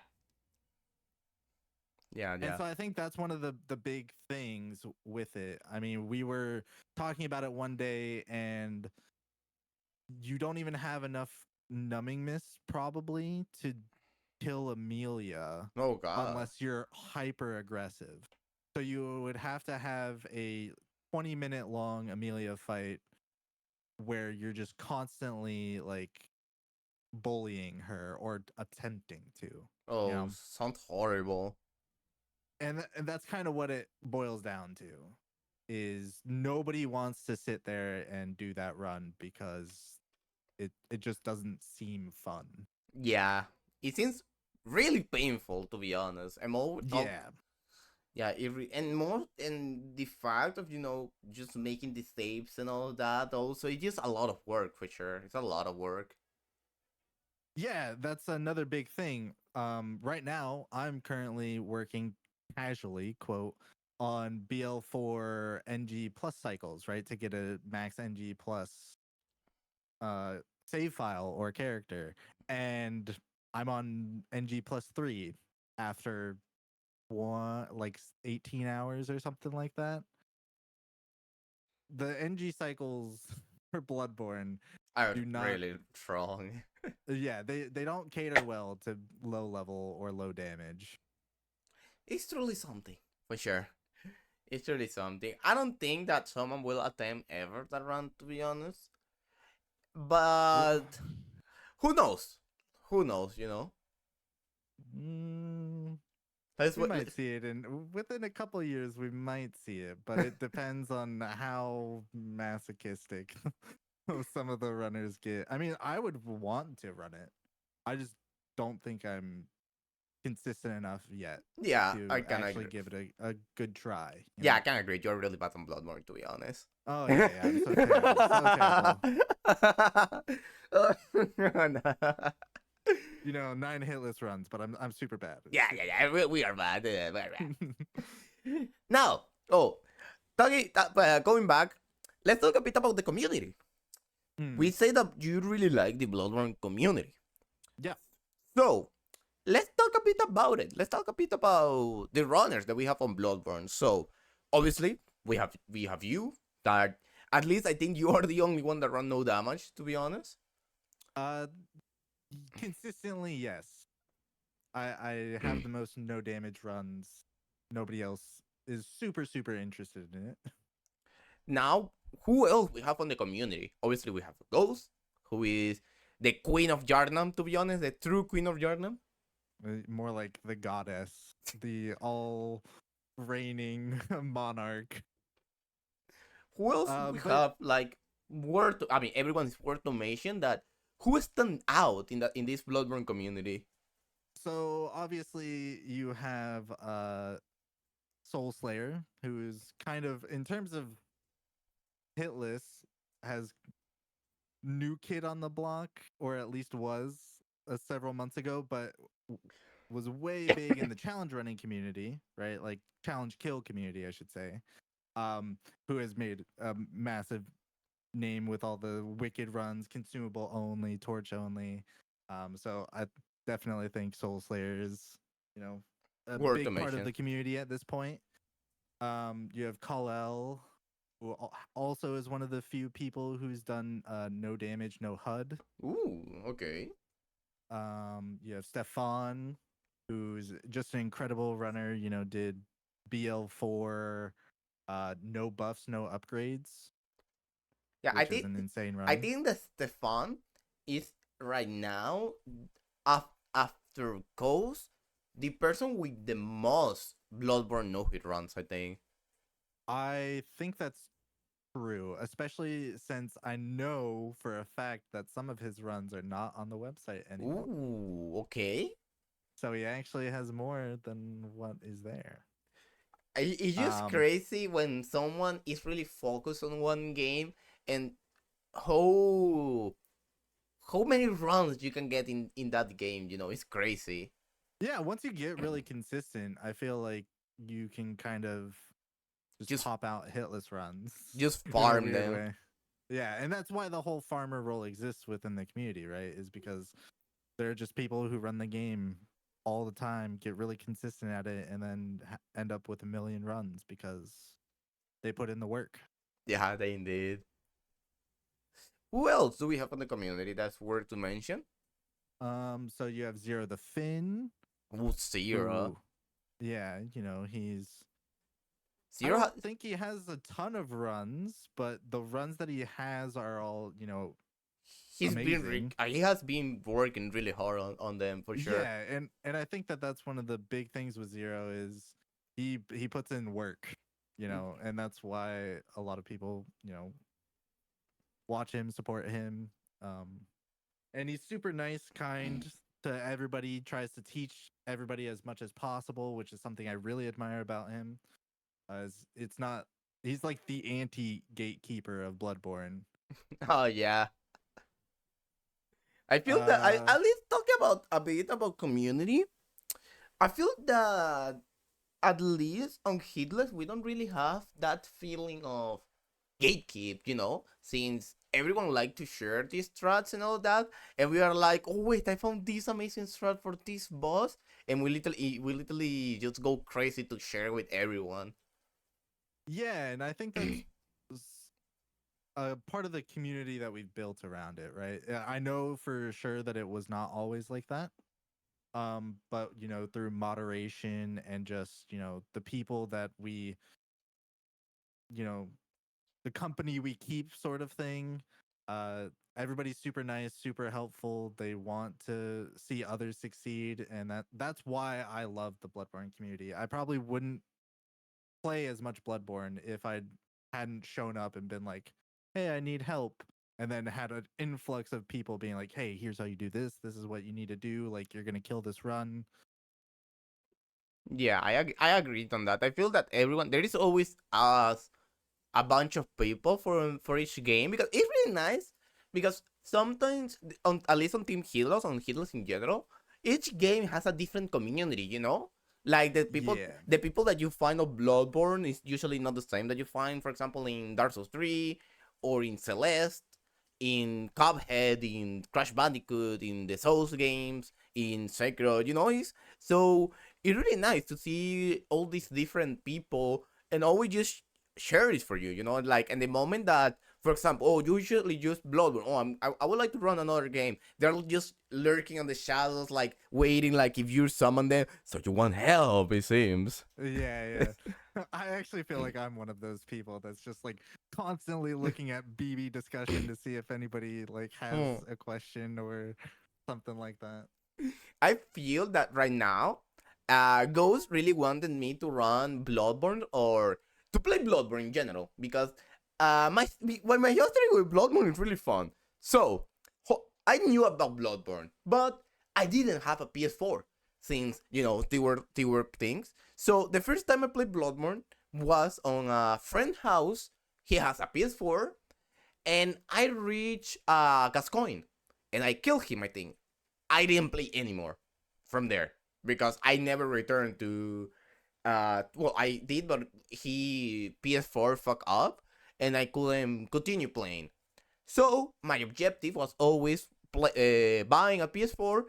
Yeah, And yeah. so I think that's one of the big things with it. I mean, we were talking about it one day, and you don't even have enough numbing mist probably to kill Amelia Oh god. unless you're hyper aggressive. So you would have to have a 20-minute long Amelia fight where you're just constantly like bullying her or attempting to, you Oh, know. sounds horrible. And that's kind of what it boils down to, is nobody wants to sit there and do that run because it just doesn't seem fun. Yeah. It seems really painful, to be honest. I'm all talk. Yeah. Yeah, and more, and the fact of just making the saves and all of that. Also, it's just a lot of work for sure. It's a lot of work. Yeah, that's another big thing. Right now I'm currently working casually, quote, on BL4 NG plus cycles, right, to get a max NG plus uh save file or character, and I'm on NG plus 3 after 18 hours or something like that. The NG cycles for Bloodborne I'm do not, really strong. yeah, they don't cater well to low level or low damage. It's truly something for sure. It's really something. I don't think that someone will attempt ever that run, to be honest. Well, But who knows? Who knows? You know. mm, Let's we wait. might see it, and within a couple of years we might see it, but it depends on how masochistic some of the runners get. I mean, I would want to run it. I just don't think I'm consistent enough yet Yeah, I to can actually agree. give it a good try, you Yeah, I know? can agree. You're really bad on Bloodborne, to be honest. Oh, yeah, yeah. I'm so terrible. So terrible. You know, 9 hitless runs, but I'm super bad. Yeah, yeah, yeah. We are bad. We're bad. Now, oh, going back, let's talk a bit about the community. We Mm, say that you really like the Bloodborne community. yeah. So, let's talk a bit about it. Let's talk a bit about the runners that we have on Bloodborne. So, obviously, we have you that at least I think you are the only one that run no damage, to be honest. Uh, Consistently, yes. I have the most no damage runs. Nobody else is super interested in it. Now, who else we have on the community? Obviously, we have Ghost, who is the Queen of Yarnam, to be honest, the true Queen of Yarnam. More like the goddess, the all reigning monarch. Who else we But have like I mean, everyone is worth to mention that who stand out in this Bloodborne community. so obviously you have Soul Slayer, who is kind of, in terms of hitless, has new kid on the block, or at least was several months ago, but was way big in the challenge running community, right? Like challenge kill community, I should say. Who has made a massive name with all the wicked runs, consumable only, torch only. So I definitely think Soul Slayer is, you know, a Worth to big part of mention. the community at this point. You have Kal-El, who also is one of the few people who's done no damage, no HUD. Ooh, okay. You have Stefan, who's just an incredible runner. You know, did BL4, no buffs, no upgrades, Yeah, I which is think an insane I run. think that Stefan is right now after Ghost the person with the most Bloodborne no hit runs. I think. I think that's true, especially since I know for a fact that some of his runs are not on the website anymore. Ooh, okay. So he actually has more than what is there. It's just Um, crazy when someone is really focused on one game and how how many runs you can get in that game. It's crazy. yeah, once you get really consistent, I feel like you can kind of just Just pop out hitless runs just in a farm weird them. way. Yeah, and that's why the whole farmer role exists within the community, right? Is because there are just people who run the game all the time, get really consistent at it, and then end up with a million runs because they put in the work. Yeah, they indeed. Who else do we have in the community that's worth to mention? So you have Zero the Finn, Ooh, Sierra. who, yeah, he's. I Sierra, don't think he has a ton of runs, but the runs that he has are all, amazing. he has been working really hard on them for sure. Yeah, and I think that that's one of the big things with Zero is he puts in work, and that's why a lot of people, watch him, support him. Um, and he's super nice, kind to everybody, tries to teach everybody as much as possible, which is something I really admire about him. As it's not, he's like the anti gatekeeper of Bloodborne. Oh yeah. I feel that I Uh, at least talk about a bit about community. I feel that at least on Hitless we don't really have that feeling of gatekeep, since everyone like to share these strats and all that, and we are like, oh wait, I found this amazing strat for this boss, and we literally just go crazy to share with everyone. yeah, and I think that's a part of the community that we've built around it, right? I know for sure that it was not always like that. But through moderation and just, the people that we, you know, the company we keep sort of thing. Uh Everybody's super nice, super helpful. They want to see others succeed, and that's why I love the Bloodborne community. I probably wouldn't play as much Bloodborne if I hadn't shown up and been like, "Hey, I need help." And then had an influx of people being like, "Hey, here's how you do this. This is what you need to do. Like, you're going to kill this run." Yeah, I agreed on that. I feel that everyone there is always a bunch of people for each game because it's really nice because sometimes on at least on Team Heroes on Heroes in general, each game has a different community. Like Yeah. the people that you find on Bloodborne is usually not the same that you find, for example, in Dark Souls 3 or in Celeste, in Cuphead, in Crash Bandicoot, in the Souls games, in Sekiro. It's really nice to see all these different people and always just share it for you. Like, and the moment that, for example, oh, you usually use Bloodborne. Oh, I would like to run another game. They're just lurking on the shadows, like waiting, like if you summon them. So you want help, it seems. Yeah, yeah. I actually feel like I'm one of those people that's just like constantly looking at BB discussion to see if anybody like has Hmm. a question or something like that. I feel that right now, Ghost really wanted me to run Bloodborne or to play Bloodborne in general because my history with Bloodborne is really fun. So I knew about Bloodborne, but I didn't have a PS4 since they were things. So the first time I played Bloodborne was on a friend's house. He has a PS4, and I reached Gascoigne, and I killed him. I think I didn't play anymore from there because I never returned to. Well, I did, but he PS4 fucked up, and I couldn't continue playing. So my objective was always buying a PS4,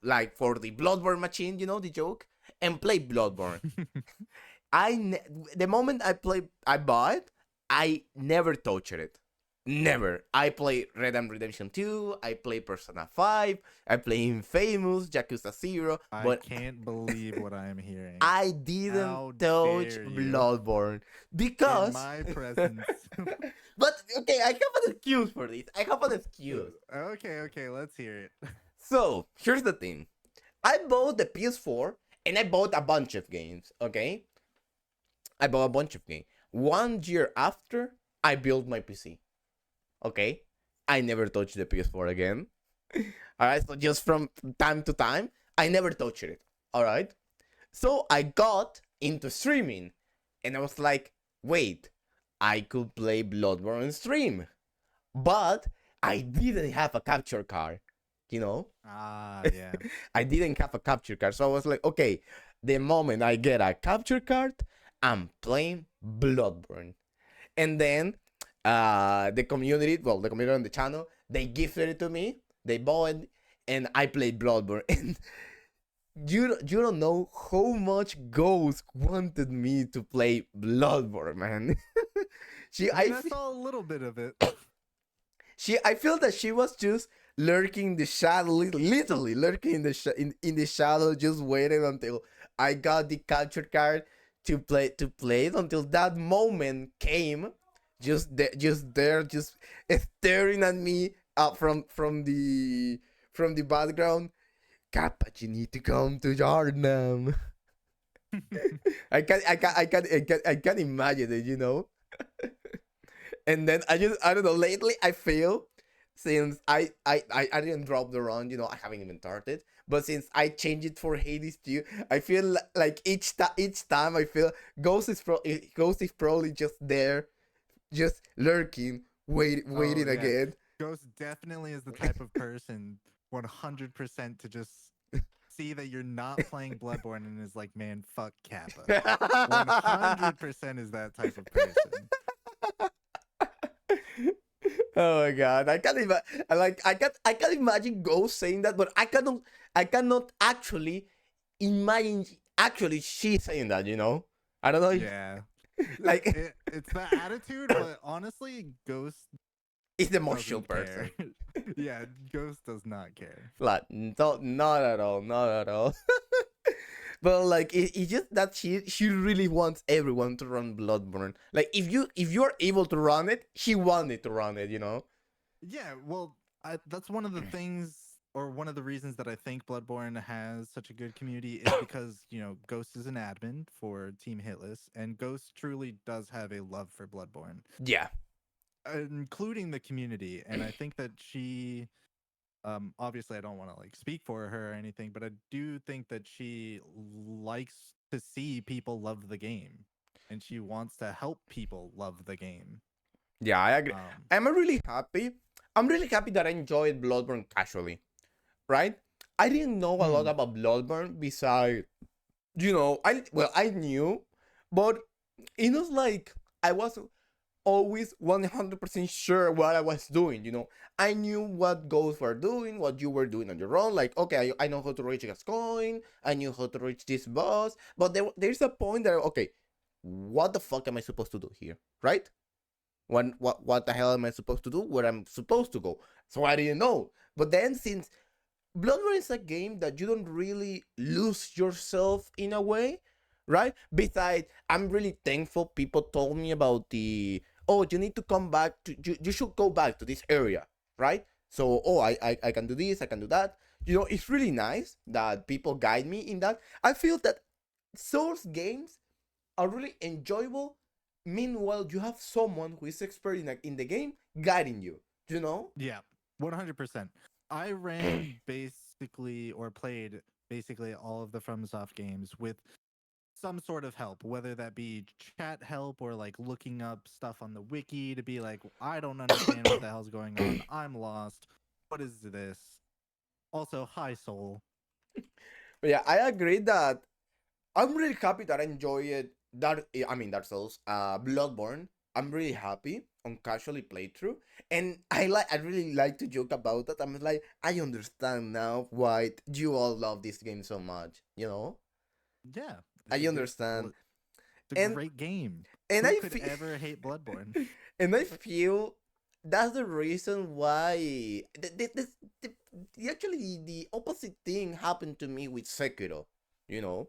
like for the Bloodborne machine, the joke, and play Bloodborne. The moment I bought, I never touched it. Never. I play Red Dead Redemption 2, I play Persona 5, I play Infamous, Yakuza 0, I but can't believe what I am hearing. I didn't How touch dare you Bloodborne in because. my presence? But okay, I have an excuse for this. I have an excuse. Okay, okay, let's hear it. So, here's the thing. I bought the PS4 and I bought a bunch of games, okay? I bought a bunch of games. 1 year after, I built my PC. Okay, I never touched the PS4 again. All right, so just from time to time, I never touched it. All right, so I got into streaming, and I was like, wait, I could play Bloodborne on stream, but I didn't have a capture card. You know, Ah, yeah. I didn't have a capture card, so I was like, okay, the moment I get a capture card, I'm playing Bloodborne. And then the community on the channel, they gifted it to me. They bought it, and I played Bloodborne. And you don't know how much Ghost wanted me to play Bloodborne, man. she I mean, I I fe- saw a little bit of it. she I feel that she was just lurking in the shadow, literally lurking in the shadow, just waiting until I got the capture card to play it until that moment came, just there, just staring at me up from the background. Kappa, you need to come to Jordan. I can imagine it, you know. And then I don't know. Lately, I feel since I didn't drop the run, you know, I haven't even started. But since I changed it for Hades 2, I feel like each time I feel Ghost is probably just there, just lurking, Oh waiting yeah, again. Ghost definitely is the type of person 100% to just see that you're not playing Bloodborne and is like, man, fuck Kappa. 100% is that type of person. Oh my god, I can't even. I can't imagine Ghost saying that, but I cannot actually imagine actually she saying that. You know, I don't know. Yeah. Like It's the attitude, but honestly, Ghost it's the most chill doesn't care. person. Yeah, Ghost does not care. Like not at all, not at all. But like it's just that she really wants everyone to run Bloodborne. Like if you're able to run it, she wanted to run it. You know. Yeah, well, that's one of the things, or one of the reasons that I think Bloodborne has such a good community is because, Ghost is an admin for Team Hitless, and Ghost truly does have a love for Bloodborne, Yeah. including the community. And I think that she, obviously, I don't want to like speak for her or anything, but I do think that she likes to see people love the game, and she wants to help people love the game. Yeah, I agree. Um, I'm really happy. I'm really happy that I enjoyed Bloodborne casually, right? I didn't know a lot mm, about Bloodborne besides, I knew, but it was like I was always 100% sure what I was doing, you know. I knew what ghosts were doing, what you were doing on your own. Like, okay, I know how to reach a coin, I knew how to reach this boss, but there's a point that, okay, what the fuck am I supposed to do here, right? What the hell am I supposed to do? Where I'm supposed to go? So I didn't know. But then since Bloodborne is a game that you don't really lose yourself in a way, right? Besides, I'm really thankful people told me about you need to come back to you should go back to this area, right? So I can do this, I can do that. You know, it's really nice that people guide me in that. I feel that Souls games are really enjoyable. Meanwhile, you have someone who is expert in the game guiding you. You know? yeah, 100%. I ran basically, or played basically, all of the FromSoft games with some sort of help, whether that be chat help or like looking up stuff on the wiki to be like, I don't understand what the hell's going on. I'm lost. What is this? Also, hi Soul. But yeah, I agree that I'm really happy that I enjoy it. I mean Dark Souls, Bloodborne. I'm really happy on casually playthrough, and I really like to joke about that. I'm like, I understand now why you all love this game so much. You know, Yeah, I well, understand, it's a and great game. and Who I could feel, ever hate Bloodborne? and I feel that's the reason why actually the opposite thing happened to me with Sekiro. You know,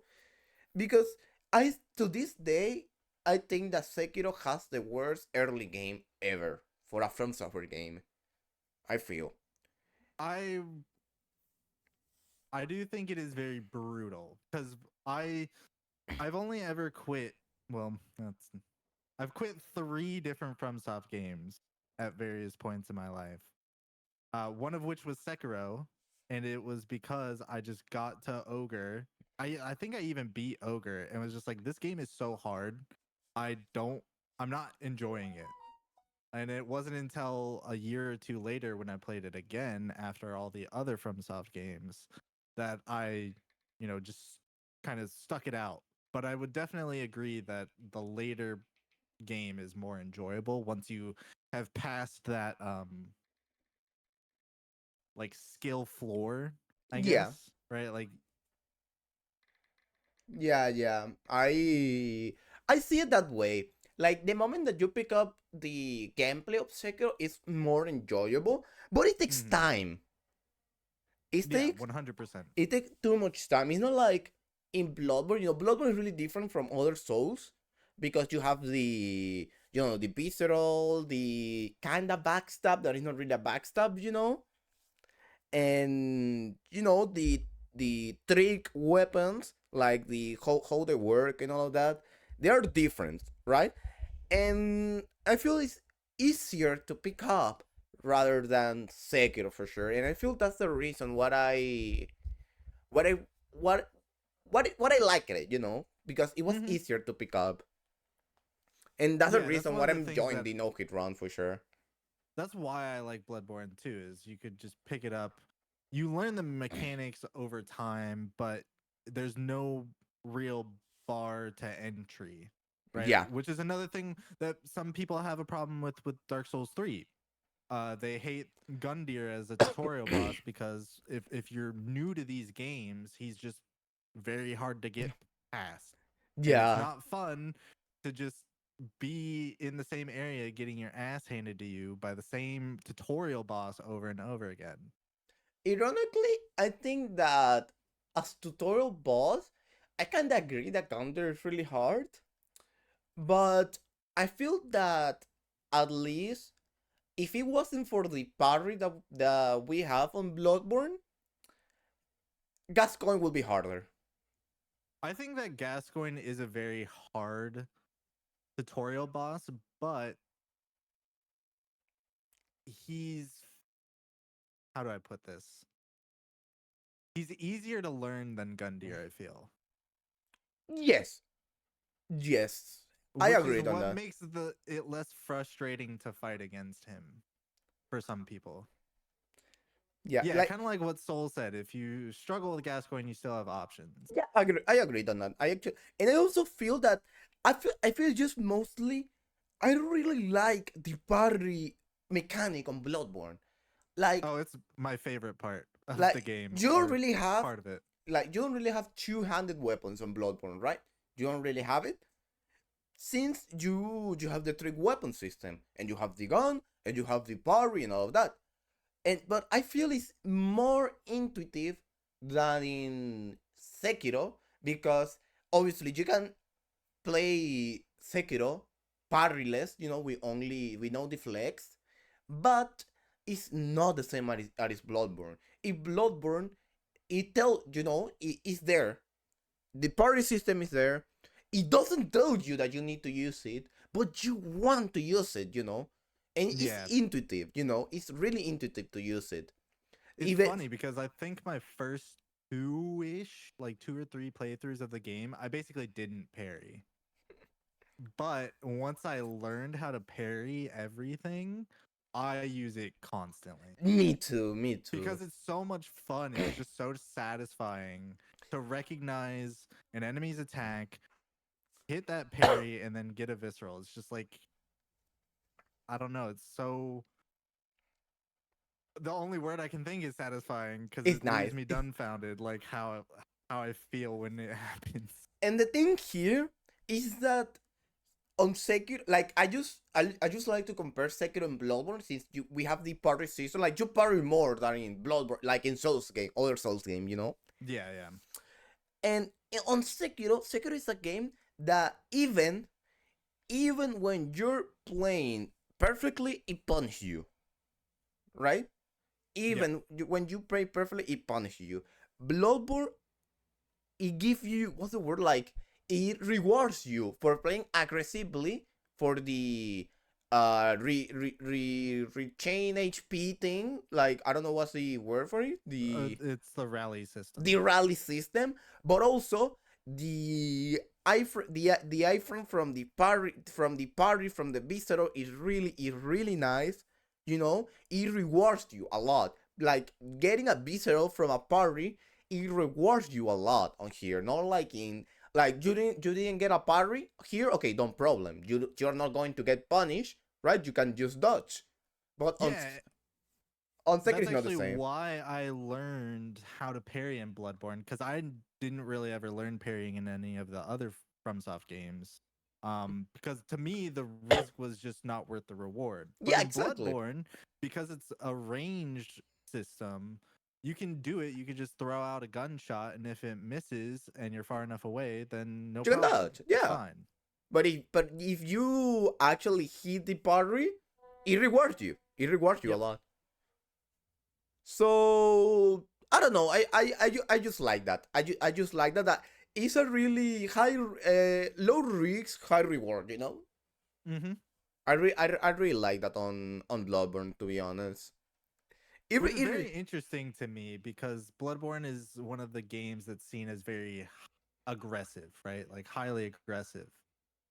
because I to this day I think that Sekiro has the worst early game ever for a From Software game. I feel. I I do think it is very brutal because I've only ever quit. Well, that's I've quit 3 different FromSoft games at various points in my life. One of which was Sekiro, and it was because I just got to Ogre. I think I even beat Ogre and was just like, this game is so hard. I don't. I'm not enjoying it. And it wasn't until a year or two later when I played it again after all the other FromSoft games that I, just kind of stuck it out. But I would definitely agree that the later game is more enjoyable once you have passed that like skill floor, I Yeah, guess, right? Like, yeah. I see it that way. Like the moment that you pick up the gameplay of Sekiro is more enjoyable, but it takes mhm. time. It Yeah, takes 100%. it takes too much time. It's not like in Bloodborne. Bloodborne is really different from other Souls because you have the visceral, the kind of backstab that is not really a backstab. And the trick weapons like the how they work and all of that. They are different, right? And I feel it's easier to pick up rather than Sekiro for sure. And I feel that's the reason what I what what I like it, because it was Hmm. easier to pick up, and that's the Yeah, that's reason one why of the I'm things enjoying that the no hit run for sure. that's why I like Bloodborne too, is you could just pick it up. You learn the mechanics over time, but there's no real bar to entry, right? Yeah, Which is another thing that some people have a problem with Dark Souls 3. They hate Gundyr as a tutorial boss because if you're new to these games, he's just very hard to get past. And it's yeah. not fun to just be in the same area getting your ass handed to you by the same tutorial boss over and over again. Ironically, I think that as tutorial boss, I kind of agree that counter is really hard, but I feel that at least if it wasn't for the parry that we have on Bloodborne, Gascoigne would be harder. I think that Gascoigne is a very hard tutorial boss, but he's, how do I put this? He's easier to learn than Gundyr, I feel. Yes, yes, I Which is agreed on what that. makes it less frustrating to fight against him for some people. Yeah, Yeah, like kind of like what Soul said. If you struggle with Gascoigne, you still have options. yeah, I agreed on that. I actually, and I also feel that I feel just mostly I don't really like the parry mechanic on Bloodborne. Like Oh, it's my favorite part of like the game, you don't or really have part of it. you don't really have two-handed weapons on Bloodborne, right? You don't really have it since you have the trick weapon system and you have the gun and you have the parry and all of that. And but I feel it's more intuitive than in Sekiro because obviously you can play Sekiro parryless. We know the flex, but it's not the same as Bloodborne. In Bloodborne, it's there. The parry system is there. It doesn't tell you that you need to use it, but you want to use it. And it's Yeah, intuitive. It's really intuitive to use it. it's Even funny because I think my first 2-ish, like 2 or 3 playthroughs of the game, I basically didn't parry. But once I learned how to parry everything, I use it constantly me too. because it's so much fun. It's just so satisfying to recognize an enemy's attack, hit that parry, and then get a visceral. It's just like, I don't know. It's so, the only word I can think is satisfying because It's it leaves nice. me dumbfounded, like how I feel when it happens. And the thing here is that on Sekiro, like I just like to compare Sekiro and Bloodborne since we have the parry system. Like you parry more than in Bloodborne, like in other Souls game. Yeah, yeah, And on Sekiro is a game that even when you're playing perfectly, it punishes you, right? yep, Even when you play perfectly, it punishes you. Bloodborne, it gives you what's the word, like it rewards you for playing aggressively, for the rechain HP thing. Like, I don't know what's the word for it. It's the rally The system. rally system, but also the the iframe from the Visceral is really nice. You know, it rewards you a lot. Like getting a Visceral from a parry, it rewards you a lot on here. Not like in like you didn't get a parry here. Okay, don't problem. You're not going to get punished, right? You can just dodge. But Yeah, on second, that's it's not the actually same. why I learned how to parry in Bloodborne, because I didn't really ever learn parrying in any of the other FromSoft games. Because to me the risk was just not worth the reward. But Yeah, in exactly. Bloodborne, because it's a ranged system, you can do it. You can just throw out a gunshot, and if it misses and you're far enough away, then no You can problem. dodge. It's Yeah. fine. But if you actually hit the pottery, it rewards you. It rewards you a Yep. lot. So I don't know. I just like that. I just like that. That it's a really low risk, high reward. You know. Mm-hmm. I really like that on Bloodborne. To be honest, Which is very interesting to me because Bloodborne is one of the games that's seen as very aggressive, right? Like highly aggressive.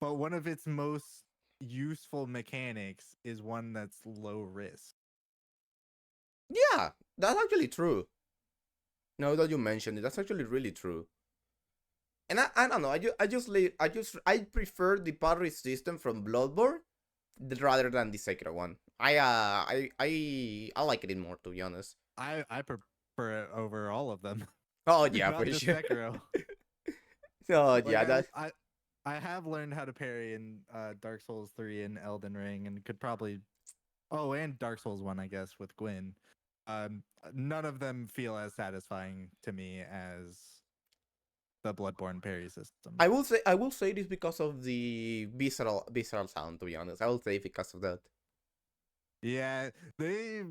But one of its most useful mechanics is one that's low risk. yeah, that's actually true. Now that you mentioned it, that's actually really true. And I don't know. I prefer the pottery system from Bloodborne rather than the Sekiro one. I like it more, to be honest. I prefer it over all of them, Oh yeah, for not just sure. Sekiro. Oh Like yeah, that I have learned how to parry in Dark Souls 3 and Elden Ring, and could probably and Dark Souls 1, I guess, with Gwyn. None of them feel as satisfying to me as the Bloodborne parry system. I will say this because of the visceral sound. To be honest, I will say because of that. Yeah, they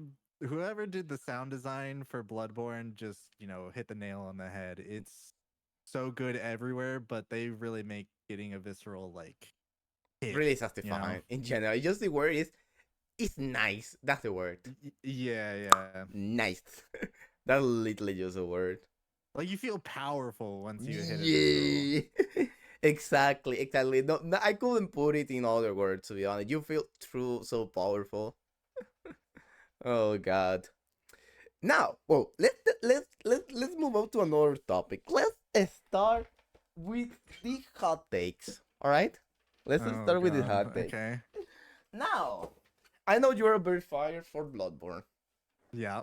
whoever did the sound design for Bloodborne just, hit the nail on the head. It's so good everywhere, but they really make getting a visceral hit, Really you know. satisfying in general. Just the word is it's nice. That's the word. Yeah, yeah. Nice. That's literally just a word. Like you feel powerful once you hit a visceral. Yeah. Exactly. No, I couldn't put it in other words, to be honest. You feel true so powerful. Oh god. Now, well, let's move on to another topic. Let's start with the hot takes. All right? Let's Oh start with the god. hot takes. Okay. Now, I know you're very fired for Bloodborne. Yeah.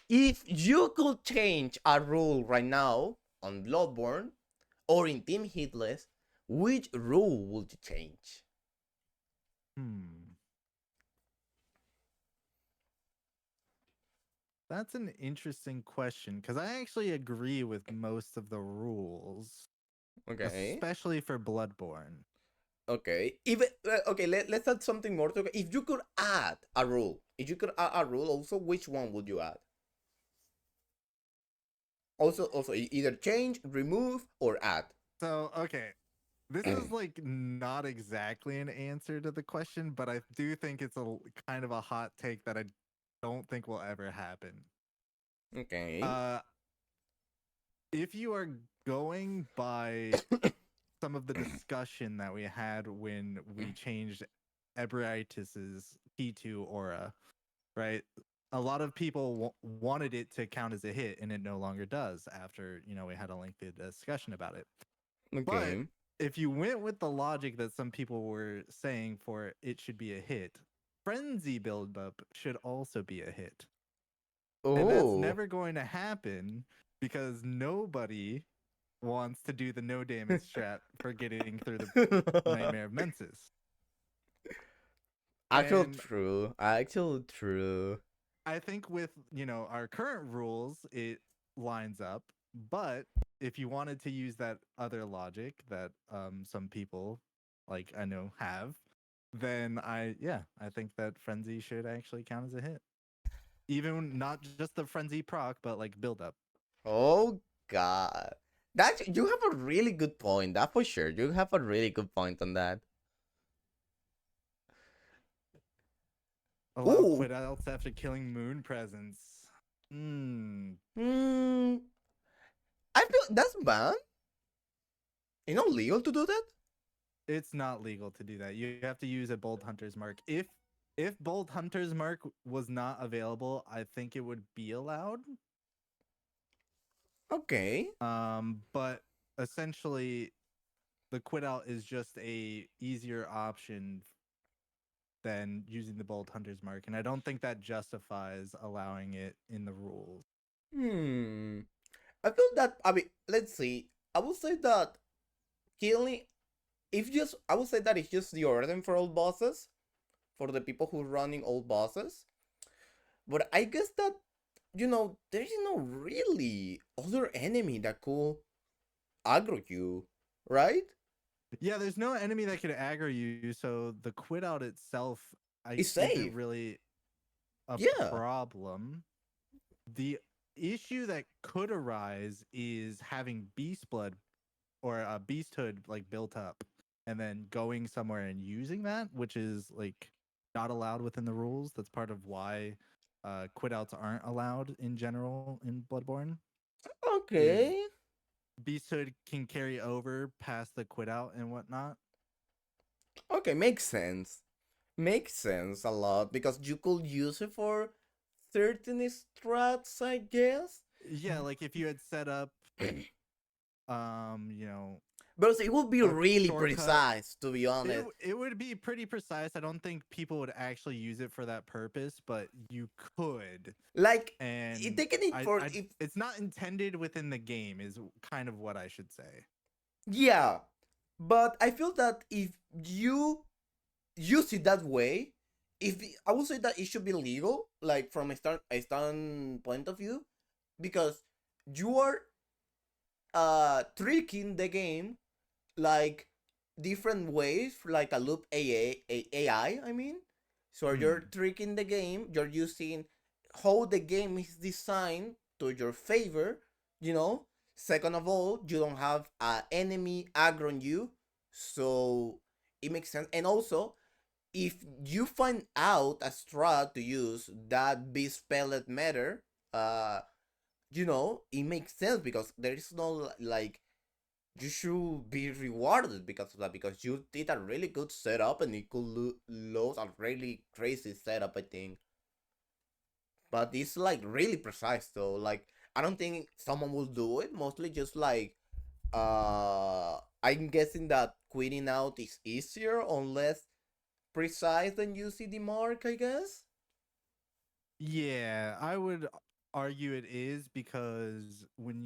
If you could change a rule right now on Bloodborne or in Team Hitless, which rule would you change? Hmm. That's an interesting question because I actually agree with most of the rules, Okay. especially for Bloodborne. Okay. Even okay. Let's add something more to it. If you could add a rule, if you could add a rule, also, which one would you add? Also, either change, remove, or add. So, okay. This is not exactly an answer to the question, but I do think it's kind of a hot take that I don't think will ever happen. Okay. Uh if you are going by some of the discussion that we had when we changed Ebritis's P2 aura, right? A lot of people wanted it to count as a hit, and it no longer does after, we had a lengthy discussion about it. But Okay. if you went with the logic that some people were saying for it should be a hit, frenzy buildup should also be a hit. And that's Oh. never going to happen because nobody wants to do the no damage strat for getting through the Nightmare of Mensis. Actual And true. Actual true. I think with, our current rules, it lines up. But if you wanted to use that other logic that some people, like I know, have, then I think that frenzy should actually count as a hit. Even not just the frenzy proc, but build up. Oh god. That you have a really good point. That for sure. You have a really good point on that. Allow Ooh. quit outs after killing moon presence. Hmm. Hmm. I feel that's bad. It's not legal to do that. It's not legal to do that. You have to use a bold hunter's mark. If bold hunter's mark was not available, I think it would be allowed. Okay. But essentially the quit out is just a easier option than using the bold hunter's mark, and I don't think that justifies allowing it in the rules. Hmm. I feel that. I mean, let's see. I would say that killing. If just, I would say that it's just the order for all bosses, for the people who running all bosses. But I guess that there is no really other enemy that could aggro you, right? Yeah, there's no enemy that could aggro you, so the quit out itself It's isn't safe. really a Yeah. problem. The issue that could arise is having beast blood or a beasthood like built up and then going somewhere and using that, which is like not allowed within the rules. That's part of why quit outs aren't allowed in general in Bloodborne. Is Okay. beasthood can carry over past the quit out and whatnot. Okay, makes sense. Makes sense a lot because you could use it for certain strats, I guess. Yeah, like if you had set up you know, But it would be a really shortcut. precise, to be honest. It would be pretty precise. I don't think people would actually use it for that purpose, but you could. Like, And taking it for if it's not intended within the game is kind of what I should say. yeah, but I feel that if you use it that way, I would say that it should be legal, like from a point of view, because you are tricking the game like different ways, like a loop AI. I mean, so you're Hmm. tricking the game. You're using how the game is designed to your favor. You know. Second of all, you don't have an enemy aggro on you, so it makes sense. And also, if you find out a strat to use that be spelled matter, it makes sense because there is no like you should be rewarded because of that because you did a really good setup and it could lose a really crazy setup, I think. But it's like really precise though. Like I don't think someone will do it. Mostly just like I'm guessing that quitting out is easier unless precise than you see the mark, I guess. Yeah, I would argue it is because when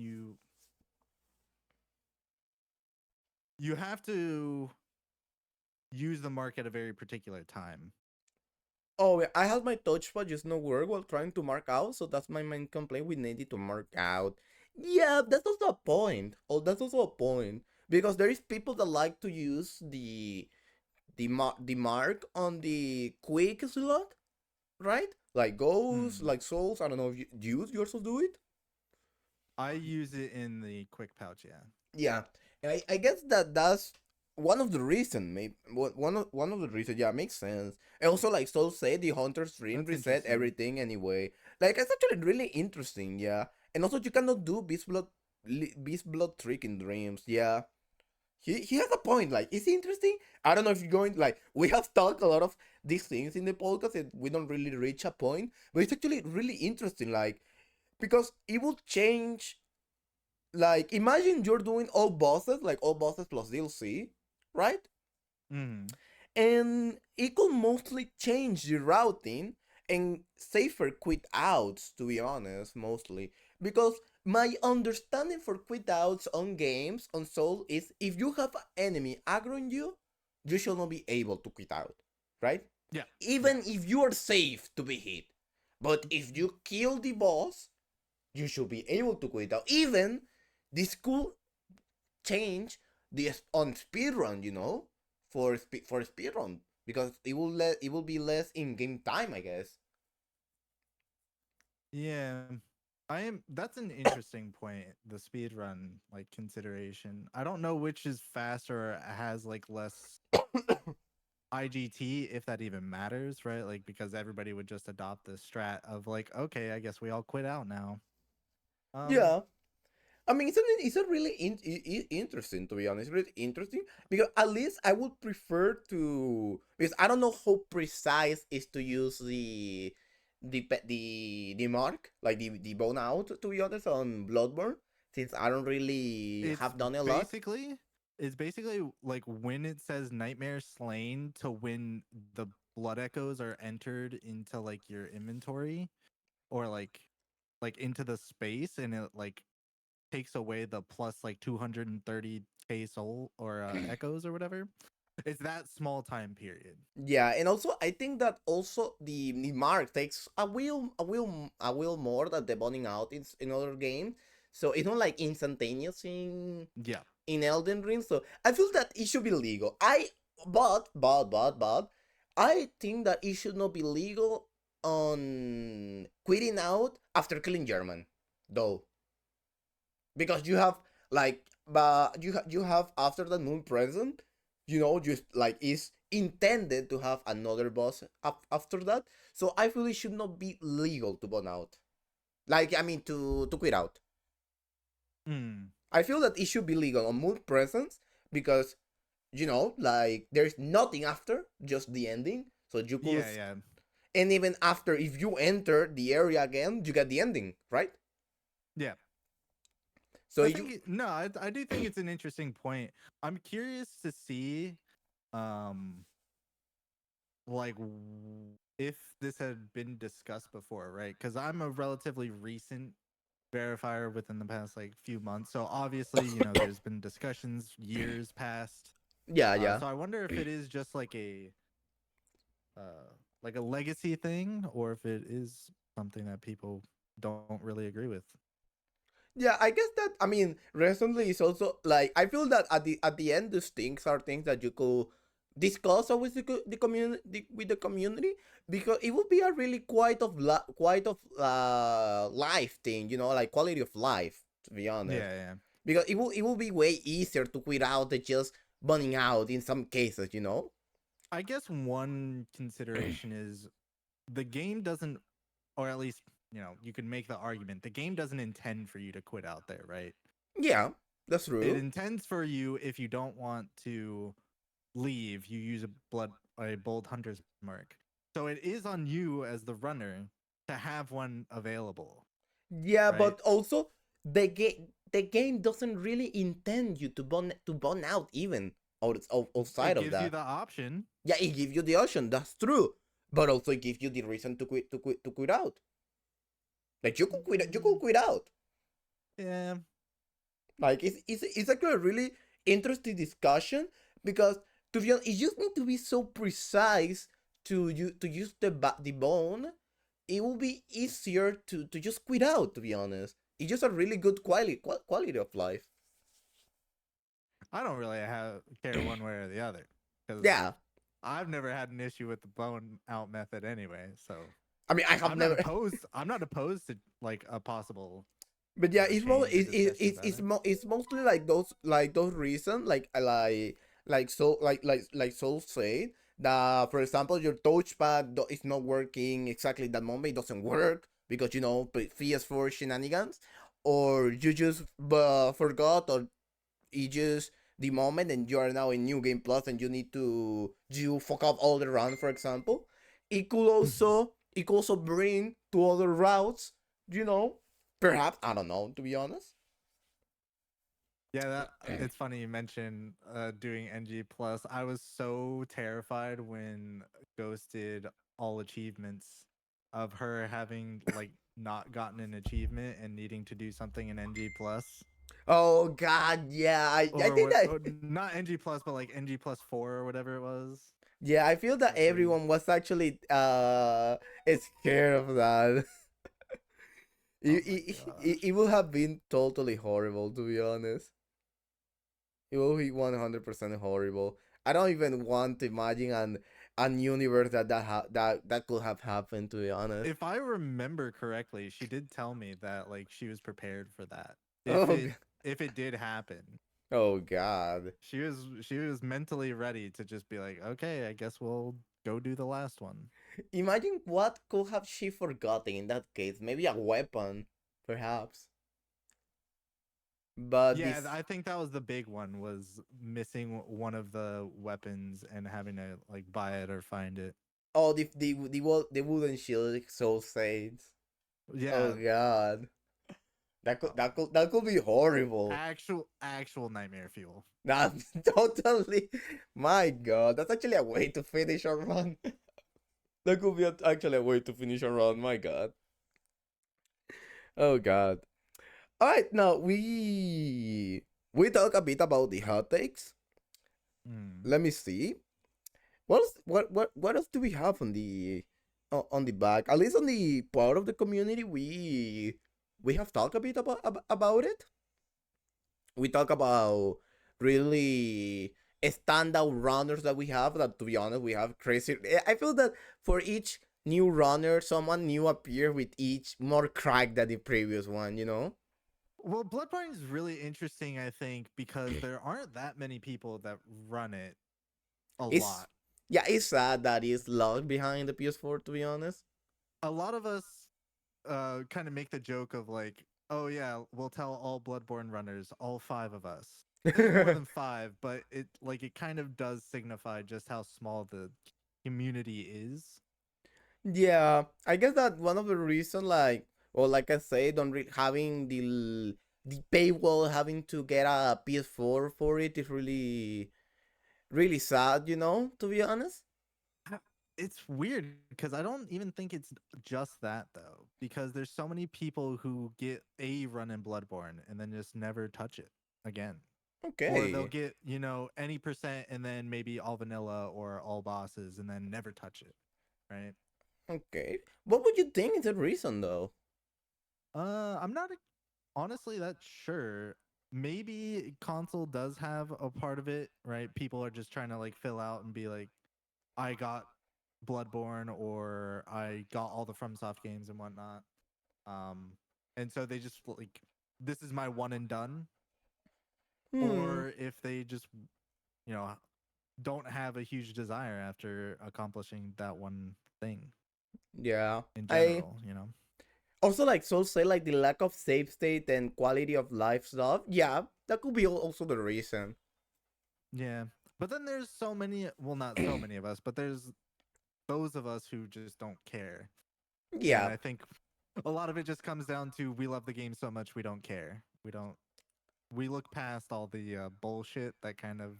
you have to use the mark at a very particular time. Oh, yeah, I have my touchpad just no work while trying to mark out, so that's my main complaint. We needed to mark out. Yeah, that's also a point. Oh, that's also a point because there is people that like to use the mark on the quick slot, right? Like ghosts, Hmm. like souls. I don't know if you also do it. I use it in the quick pouch, yeah. Yeah, I guess that's one of the reason. Maybe one of the reasons. Yeah, makes sense. And also, like Soul said, the Hunter's Ring That's reset interesting. everything anyway. Like it's actually really interesting. Yeah, and also you cannot do Beast Blood trick in dreams. Yeah, he has a point. Like, it's interesting. I don't know if you're going like we have talked a lot of these things in the podcast and we don't really reach a point, but it's actually really interesting. Like because it will change like imagine you're doing all bosses plus DLC, right? Hmm. And it could mostly change the routing and safer quit outs, to be honest, mostly. Because my understanding for quit outs on games on Soul is if you have an enemy aggroing you, you should not be able to quit out, right? Yeah. Yeah. Even if you are safe to be hit. But if you kill the boss, you should be able to quit out. Even this could change the on speedrun, for speedrun because it will be less in game time, I guess. Yeah. I am That's an interesting point, the speed run like consideration. I don't know which is faster or has like less IGT, if that even matters, right? Like because everybody would just adopt the strat of like, okay, I guess we all quit out now. Um, Yeah. I mean, it's a really interesting, to be honest, really interesting, because at least I would prefer to, because I don't know how precise is to use the mark, like the bone out, to be honest, on Bloodborne, since I don't really it's have done a lot. basically it's basically like when it says Nightmare Slain to when the blood echoes are entered into like your inventory or like into the space and it like takes away the plus like 230k soul or echoes or whatever. It's that small time period. Yeah, and also I think that also the mark takes a will more than the boning out in other games, so it's not like instantaneous Yeah. in Elden Ring. So I feel that it should be legal. But I think that it should not be legal on quitting out after killing German, though, because you have like, but you have after the moon present, just like is intended to have another boss after that. So I feel it should not be legal to burn out. Like, I mean, to quit out. Mm. I feel that it should be legal on moon presence, because like there's nothing after, just the ending. So you could, Yeah, yeah. and even after, if you enter the area again, you get the ending, right? Yeah. So I you, think no, I do think it's an interesting point. I'm curious to see um like if this had been discussed before, right? Cuz I'm a relatively recent verifier within the past like few months. So obviously, there's been discussions years past. yeah, yeah. So I wonder if it is just like a legacy thing or if it is something that people don't really agree with. Yeah, I guess that, I mean, recently is also like, I feel that at the end these things are things that you could discuss with the community, with the community, because it would be a really quite of life thing, like quality of life, to be honest. Yeah, yeah. Because it will be way easier to quit out than just burning out in some cases. I guess one consideration is the game doesn't, or at least, you can make the argument the game doesn't intend for you to quit out there, right? Yeah, that's It true. intends for you if you don't want to leave, you use a bold hunter's mark. So it is on you as the runner to have one available, Yeah, right? but also the game doesn't really intend you to burn out, even outside It of gives you that. the option. Yeah, it gives you the option. That's true, but also it gives you the reason to quit out. Like, you could quit. You could Mm, quit out. yeah, Like, it's actually a really interesting discussion, because, to be honest, you just need to be so precise to use the bone. It will be easier to just quit out. To be honest, it's just a really good quality of life. I don't really have care one way or the other because Yeah, I've never had an issue with the bone out method anyway. So I mean, I have I'm not never. opposed. I'm not opposed to like a possible But yeah, change or discussion about it. it's mostly like those reasons, like Soul said, that, for example, your touchpad is not working exactly that moment. It doesn't work because PS4 shenanigans, or you just forgot, or it just the moment, and you are now in New Game Plus, and you fuck up all the run, for example. It could also bring to other routes, you know perhaps, I don't know, to be honest. Yeah, that it's funny you mentioned doing NG plus. I was so terrified when Ghost did all achievements of her having like not gotten an achievement and needing to do something in NG plus Oh God, yeah, I or think what? that, Or not NG plus, but like NG plus 4 or whatever it was. yeah, I feel that Like when everyone was actually scared of that. oh it, my it, it, gosh. it would have been totally horrible, to be honest. It will be 100% horrible. I don't even want to imagine an universe that could have happened, to be honest. If I remember correctly, she did tell me that like she was prepared for that. If Oh it God. if it did happen. Oh God. She was mentally ready to just be like, okay, I guess we'll go do the last one. Imagine what could have she forgotten in that case. Maybe a weapon, perhaps. But Yeah, this, I think that was the big one, was missing one of the weapons and having to like buy it or find it. oh, the wooden shield so says. Oh Yeah, God. uh, That could be horrible. actual nightmare fuel. That totally. My God, that's actually a way to finish a run. That could be actually a way to finish a run. My God. Oh God. All right, now we talk a bit about the hot takes. Mm. Let me see. What else do we have on the back? At least on the part of the community, we have talked a bit about it. We talk about really standout runners that we have. That, to be honest, we have crazy. I feel that for each new runner, someone new appear with each more crack than the previous one. You know, Well, Bloodborne is really interesting, I think, because there aren't that many people that run it a it's lot. yeah, it's sad that it's locked behind the PS4. To be honest. A lot of us kind of make the joke of like, oh yeah, we'll tell all Bloodborne runners, all five of us. There's more than five, but it kind of does signify just how small the community is. Yeah, I guess that one of the reason, like, well, like I said, having the paywall, having to get a PS4 for it is really sad. You know, to be honest. I- It's weird because I don't even think it's just that though, because there's so many people who get a run in Bloodborne and then just never touch it again. Or they'll Okay, get, any percent and then maybe all vanilla or all bosses and then never touch it. Right. okay. What would you think is the reason, though? I'm not honestly that sure. Maybe console does have a part of it, right? People are just trying to like fill out and be like, I got Bloodborne or I got all the FromSoft games and whatnot. Um, and so they just like, this is my one and done. Hmm. Or if they just, you know, don't have a huge desire after accomplishing that one thing Yeah. in I general. also like so say like the lack of save state and quality of life stuff. Yeah, that could be also the reason. Yeah. But then there's so many, well, not so many of us, but there's those of us who just don't care. And Yeah. I think a lot of it just comes down to we love the game so much we don't care. We look past all the bullshit that kind of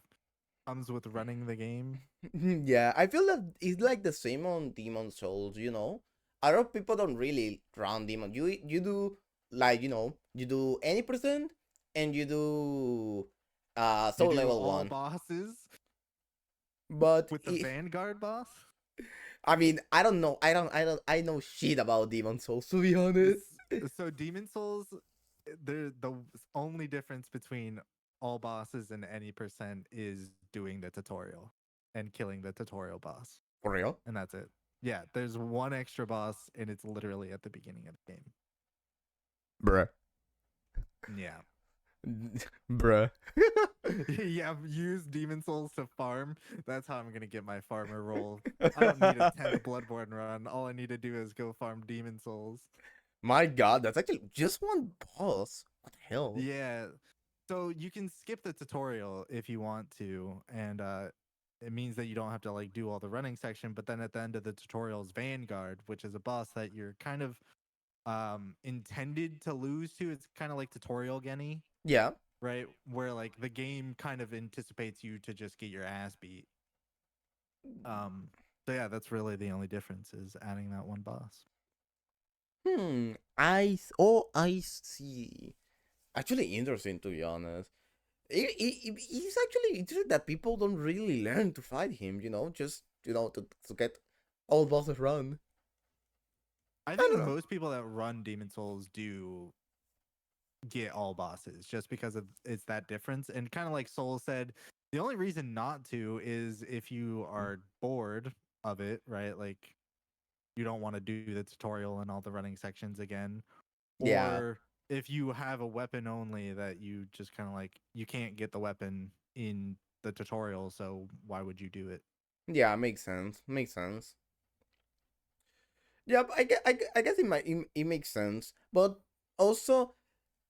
comes with running the game. Yeah, I feel that it's like the same on Demon Souls, you know? A lot of people don't really run Demon. You do like, you do any percent and you do You soul do level all 1. bosses But with the Vanguard boss. I mean, I don't know. I know shit about Demon Souls, to be honest. So Demon Souls, the only difference between all bosses and any percent is doing the tutorial and killing the tutorial boss, For real? and that's it. Yeah, there's one extra boss, and it's literally at the beginning of the game. Bruh. Yeah. Bruh. Yeah, use Demon Souls to farm. That's how I'm gonna get my farmer role. I don't need a 10th Bloodborne run. All I need to do is go farm Demon Souls. My god, that's actually just one boss. What the hell? Yeah. So you can skip the tutorial if you want to, and it means that you don't have to like do all the running section. But then at the end of the tutorial is Vanguard, which is a boss that you're kind of intended to lose to. It's kind of like tutorial Genny, Yeah. right? Where like the game kind of anticipates you to just get your ass beat. Um, so yeah, that's really the only difference is adding that one boss. I see. Actually interesting, to be honest. It's actually interesting that people don't really learn to fight him, just, to get all bosses run. I I think don't know. most people that run Demon Souls do get all bosses just because of it's that difference. And kind of like Soul said, the only reason not to is if you are bored of it, right? Like you don't want to do the tutorial and all the running sections again, Yeah. or if you have a weapon only that you just kind of like you can't get the weapon in the tutorial, so why would you do it? Yeah, makes sense. Makes sense. Yeah, but I guess it makes sense. But also,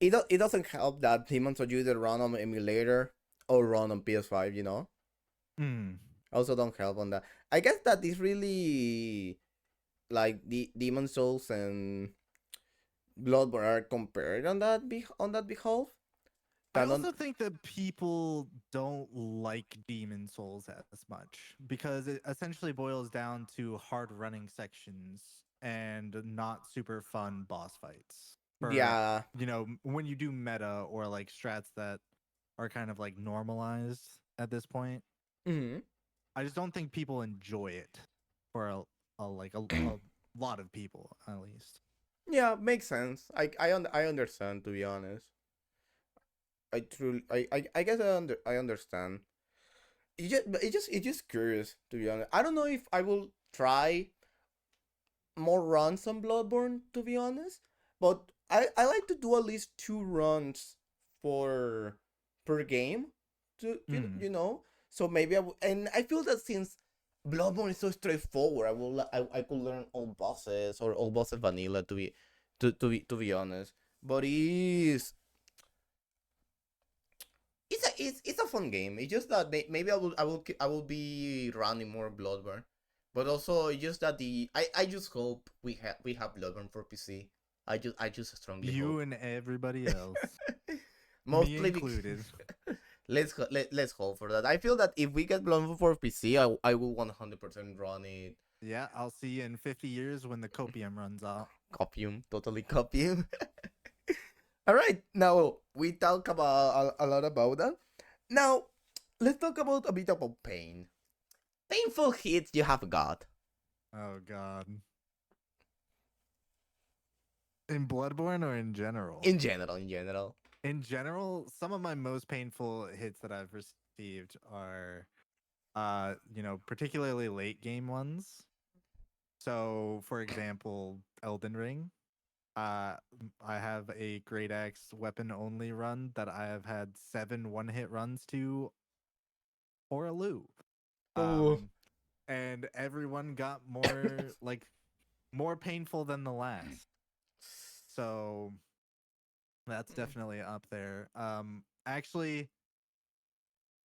it doesn't help that Demon Souls you either run on emulator or run on PS5. Mm. Also don't help on that. I guess that is really like the Demon Souls and Bloodborne are compared on that behalf. I That on also think that people don't like Demon Souls as much because it essentially boils down to hard running sections and not super fun boss fights. For, yeah. when you do meta or like strats that are kind of like normalized at this point, Hmm. I just don't think people enjoy it for a lot of people at least. Yeah, makes sense. I understand, to be honest. I truly I guess I understand. It's just curious, to be honest. I don't know if I will try more runs on Bloodborne, to be honest, but I like to do at least 2 runs for per game. To Mm. so maybe and I feel that since Bloodborne is so straightforward, I could learn all bosses or all bosses vanilla, to be honest. But it's a fun game. It's just that maybe I will be running more Bloodborne, but also it's just that I just hope we have Bloodborne for PC. I just strongly You hope. and everybody else, me Mostly because included. let's hope for that. I feel that if we get Bloodborne for PC, I will 100% run it. Yeah, I'll see you in 50 years when the copium runs out. Copium, totally copium. All right, now we talk about a lot about that. Now let's talk about a bit about pain. Painful hits you have got Oh god. In Bloodborne or in general? in general. In general. In general, some of my most painful hits that I've received are particularly late game ones. So, for example, Elden Ring. I have a Great Axe weapon only run that I have had 7 one-hit runs to for a loop. Oh. Um and everyone got more painful than the last. So that's definitely up there. Actually,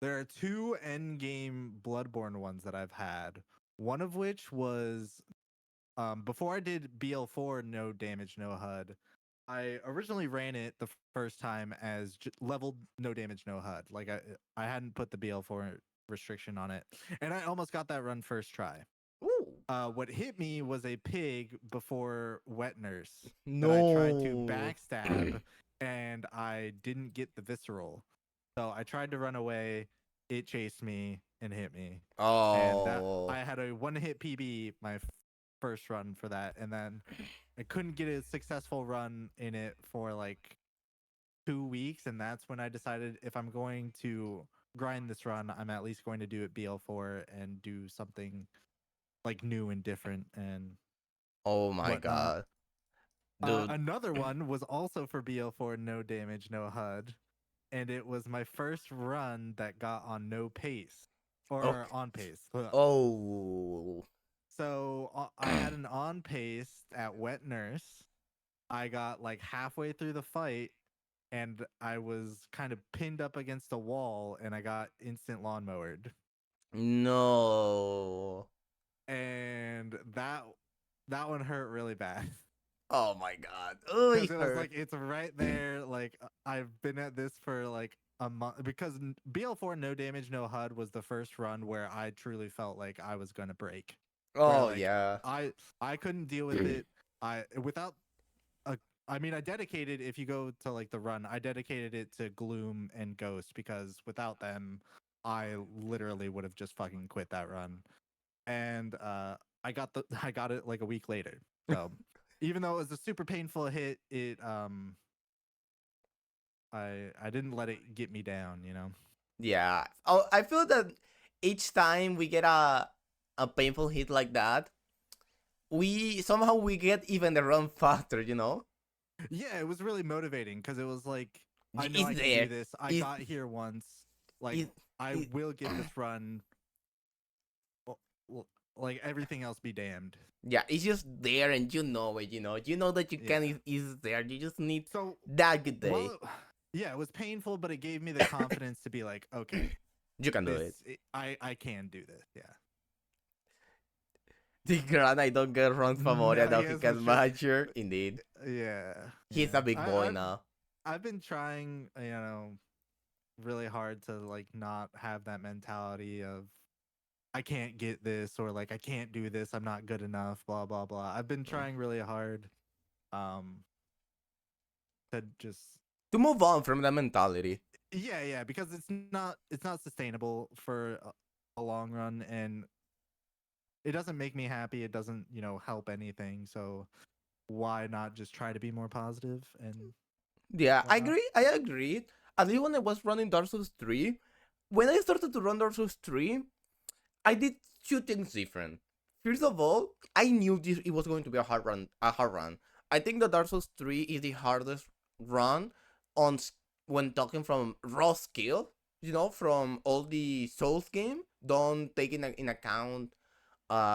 there are 2 end game Bloodborne ones that I've had. One of which was before I did BL4 no damage no HUD. I originally ran it the first time as leveled no damage no HUD. Like I hadn't put the BL4 restriction on it, and I almost got that run first try. Ooh. What hit me was a pig before Wet Nurse that I tried to No. backstab, and I didn't get the visceral. So I tried to run away. It chased me and hit me, and that Oh. I had a one-hit PB my first run for that, and then I couldn't get a successful run in it for like 2 weeks, and that's when I decided if I'm going to grind this run, I'm at least going to do it BL4 and do something like new and different and Oh my whatnot. god. Dude. Another one was also for BL4 no damage, no HUD, and it was my first run that got on no pace or Okay. on pace. Ugh. Oh. So I had an on pace at Wet Nurse. I got like halfway through the fight and I was kind of pinned up against a wall and I got instant lawnmowered. No. And that one hurt really bad. Oh my god. Oh, Because it it was hurt. like it's right there. Like I've been at this for like a month because BL4 no damage no HUD was the first run where I truly felt like I was gonna break. Where Oh like yeah. I couldn't deal with it. I without a I mean I dedicated if you go to like the run, I dedicated it to Gloom and Ghost because without them I literally would have just fucking quit that run. And I got it like a week later. So even though it was a super painful hit, I didn't let it get me down. Yeah. Oh, I feel that each time we get a painful hit like that, we somehow we get even the run faster. Yeah, it was really motivating because it was like, I know I It's can do there. this. I It's got here once. Like, it, I it will get this run. L- like everything else be damned. yeah, it's just there and you know it, You know that you Yeah. can is there. You just need So that good while day. yeah, it was painful, but it gave me the confidence to be like, okay, You can do it. I can do this. Yeah. The Gran I don't get wrong Famoria No, now he yes, for can sure. mature. Indeed. Yeah, He's yeah. a big boy now. I've been trying, really hard to like not have that mentality of I can't get this or like I can't do this. I'm not good enough. Blah blah blah. I've been Mm. trying really hard, um, to just To move on from that mentality. yeah, because it's not sustainable for a long run, and it doesn't make me happy. It doesn't help anything. So why not just try to be more positive and Yeah, I whatnot? agree. I agree. At least when I was running Dark Souls 3, when I started to run Dark Souls 3, I did two things different. First of all, I knew it was going to be a hard run. A hard run. I think that Dark Souls 3 is the hardest run on when talking from raw skill. From all the Souls game, don't take in account.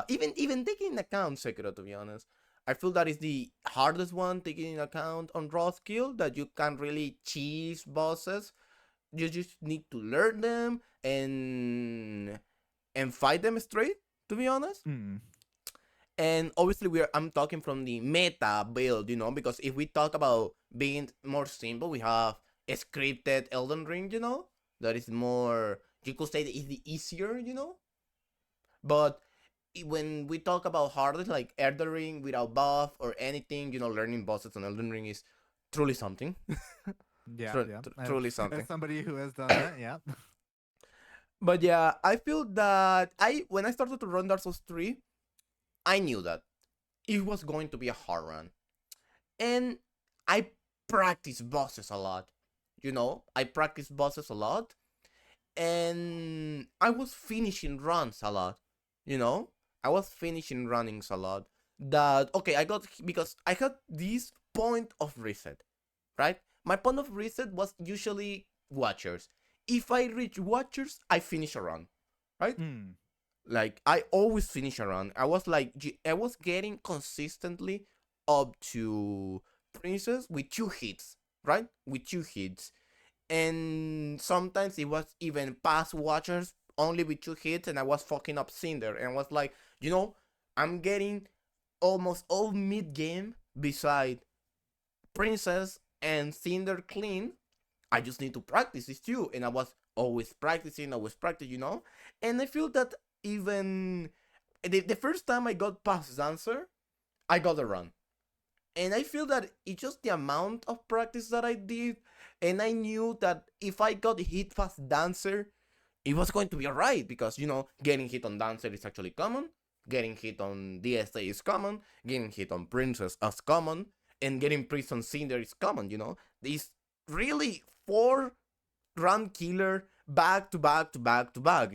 Even taking in account Sekiro, to be honest, I feel that is the hardest one taking in account on raw skill that you can really cheese bosses. You just need to learn them and fight them straight, to be honest. Mm. And obviously I'm talking from the meta build, because if we talk about being more simple, we have a scripted Elden Ring, that is more, you could say that is the easier, but when we talk about hardest like Elden Ring without buff or anything, learning bosses on Elden Ring is truly something. Yeah, yeah. Truly As something. somebody who has done that, yeah. But yeah, I feel that when I started to run Dark Souls 3, I knew that it was going to be a hard run. And I practice bosses a lot. I practice bosses a lot. And I was finishing runs a lot. You know? I was finishing runnings a lot. That, okay, I got, because I had this point of reset, right? My point of reset was usually Watchers. If I reach Watchers, I finish a run, right? Mm. Like I always finish a run. I was like I was getting consistently up to Princess with two hits, right? With two hits. And sometimes it was even past Watchers only with two hits and I was fucking up Cinder and I was like, I'm getting almost all mid game beside Princess and Cinder clean. I just need to practice this too. And I was always practicing. And I feel that even the first time I got past Dancer, I got a run. And I feel that it's just the amount of practice that I did. And I knew that if I got hit past Dancer, it was going to be alright because, getting hit on Dancer is actually common. Getting hit on DSA is common. Getting hit on Princess is common. And getting Prison Cinder is common. These really four run killer back to back to back to back.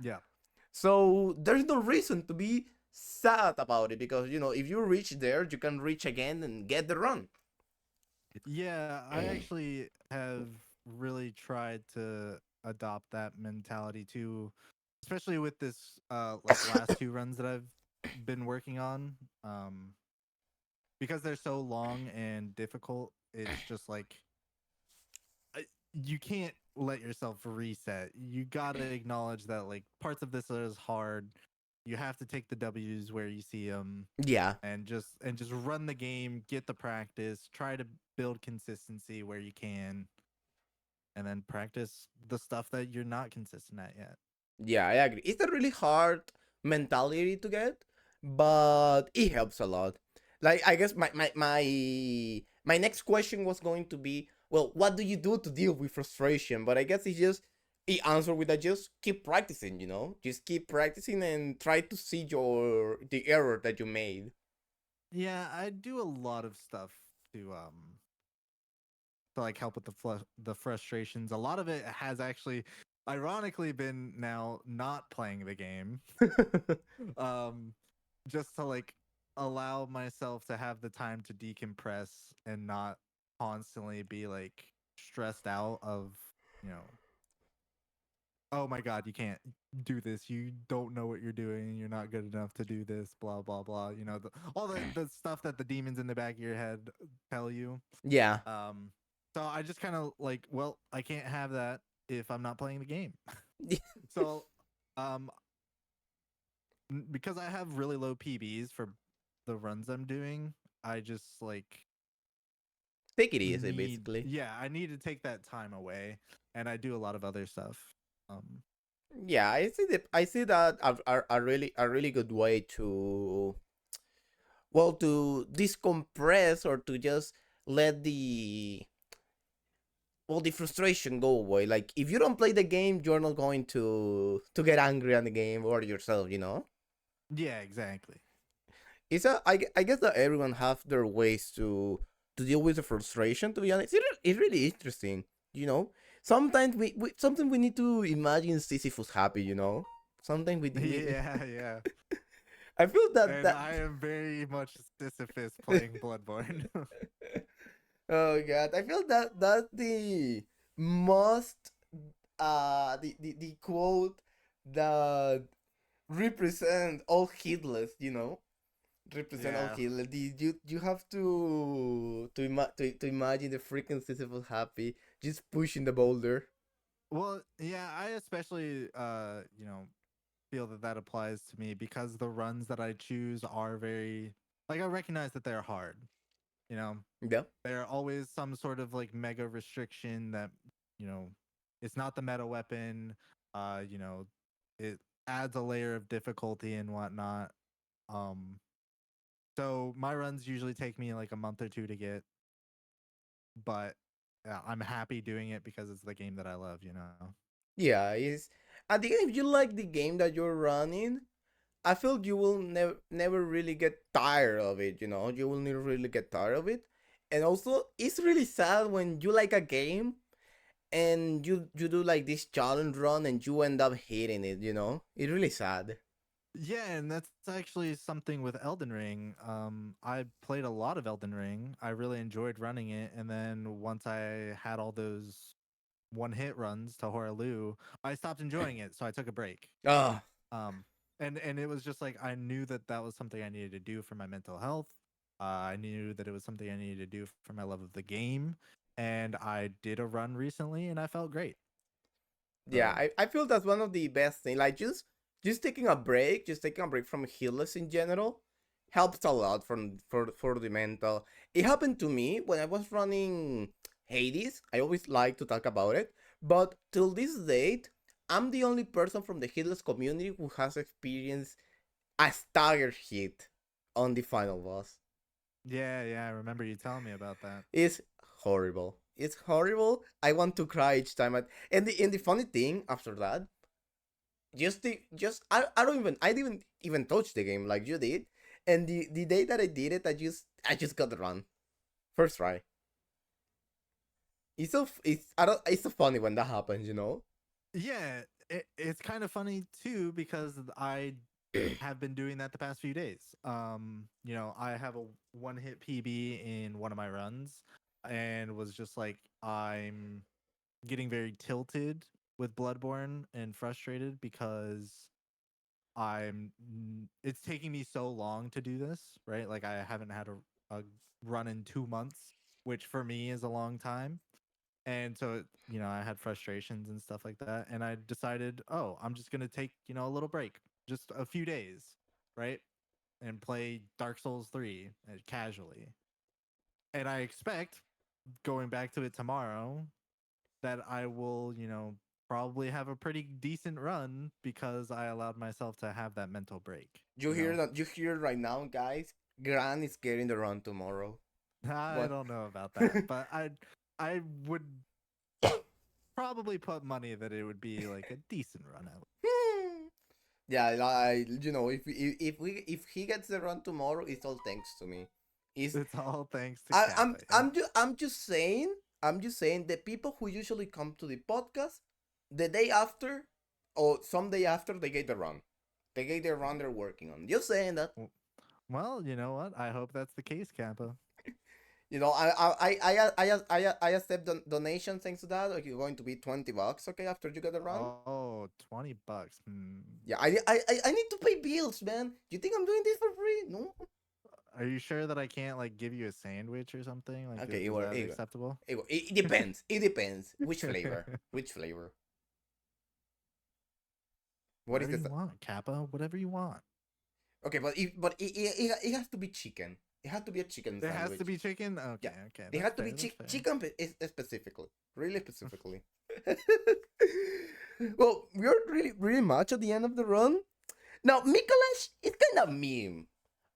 Yeah. So there's no reason to be sad about it because, if you reach there, you can reach again and get the run. Yeah, I actually have really tried to adopt that mentality too, especially with this like last two runs that I've been working on. Because they're so long and difficult, it's just like you can't let yourself reset. You got to acknowledge that like parts of this is hard. You have to take the W's where you see them Yeah. and just run the game, get the practice, try to build consistency where you can, and then practice the stuff that you're not consistent at yet. Yeah, I agree. It's a really hard mentality to get, but it helps a lot. Like I guess my next question was going to be, well, what do you do to deal with frustration? But I guess it's just he answered with that just keep practicing. Just keep practicing and try to see the error that you made. Yeah, I do a lot of stuff to like help with the frustrations. A lot of it has actually ironically been now not playing the game. um just to like allow myself to have the time to decompress and not constantly be like stressed out of, you know, oh my god, you can't do this. You don't know what you're doing. You're not good enough to do this. Blah blah blah. You know, all the stuff that the demons in the back of your head tell you. Yeah. Um, so I just kind of like, well, I can't have that if I'm not playing the game. So, um, because I have really low PBs for the runs I'm doing, I just like Take it easy, need, basically. yeah, I need to take that time away, and I do a lot of other stuff. Um, Yeah, I see that a really good way to, well, to decompress or to just let the, well, the frustration go away. Like if you don't play the game, you're not going to get angry on the game or yourself, you know? yeah, exactly. I guess that everyone have their ways to deal with the frustration. To be honest, it's really interesting. You know, sometimes sometimes we need to imagine Sisyphus happy. You know, sometimes we Yeah, yeah. I feel And that I am very much Sisyphus playing Bloodborne. oh god, I feel that the most the quote that represent all Hitless. You know, represent all Yeah. Hitler. You have to imagine the freaking Sisyphus happy, just pushing the boulder. Well, yeah, I especially feel that that applies to me because the runs that I choose are very like I recognize that they're hard. You know, Yeah, there are always some sort of like mega restriction that, you know, it's not the meta weapon. You know, it adds a layer of difficulty and whatnot. Um, so my runs usually take me like a month or two to get, but I'm happy doing it because it's the game that I love. You know. yeah. It's at the end, if you like the game that you're running, I feel you will never really get tired of it. You know, you will never really get tired of it. And also, it's really sad when you like a game and you do like this challenge run and you end up hating it. You know, it's really sad. Yeah, and that's actually something with Elden Ring. I played a lot of Elden Ring. I really enjoyed running it, and then once I had all those one-hit runs to Horaloo, I stopped enjoying it, so I took a break. Ah, Um, and it was just like I knew that that was something I needed to do for my mental health. I knew that it was something I needed to do for my love of the game, and I did a run recently, and I felt great. yeah, So I feel that's one of the best things. Like just taking a break, just taking a break from healers in general, helps a lot for the mental. It happened to me when I was running Hades. I always like to talk about it, but till this date, I'm the only person from the healers community who has experienced a stagger hit on the final boss. yeah, yeah, I remember you telling me about that. It's horrible. It's horrible. I want to cry each time. And the funny thing after that, I don't even I didn't even touch the game like you did. And the day that I did it, I just got the run first try. It's I don't it's so funny when that happens, you know. Yeah, it's kind of funny too because I have been doing that the past few days. You know, I have a one hit PB in one of my runs and was just like I'm getting very tilted with Bloodborne and frustrated because it's taking me so long to do this, right? Like I haven't had a run in 2 months, which for me is a long time. And so, you know, I had frustrations and stuff like that. And I decided, oh, I'm just going to take, you know, a little break, just a few days, right? And play Dark Souls 3 casually. And I expect going back to it tomorrow that I will, you know, probably have a pretty decent run because I allowed myself to have that mental break, You you hear know? that? You hear right now, guys. Gran is getting the run tomorrow. I What? don't know about that, but I would probably put money that it would be like a decent run out. Yeah, like you know, if he gets the run tomorrow, it's all thanks to me. It's It's all thanks to Kappa. Yep. I'm just saying the people who usually come to the podcast the day after or some day after they get the run. They get the run they're working on. Just saying that. Well, you know what? I hope that's the case, Kappa. You know, I accept donation thanks to that. Like, you're going to be $20, okay, after you get a run. Oh, $20. Hmm. Yeah, I need to pay bills, man. You think I'm doing this for free? No. Are you sure that I can't like give you a sandwich or something? Like, Okay, is Igor, that Igor, acceptable? Igor. It depends. It depends. Which flavor? Which flavor? What is Whatever this? you want, Kappa. Whatever you want. Okay, it has to be chicken. It has to be a chicken There has to sandwich. be chicken. Yeah, Okay, okay, it that's has to be fair. That's fair. chicken specifically, really specifically. Well, we're really much at the end of the run. Now, Mikolash is kind of meme,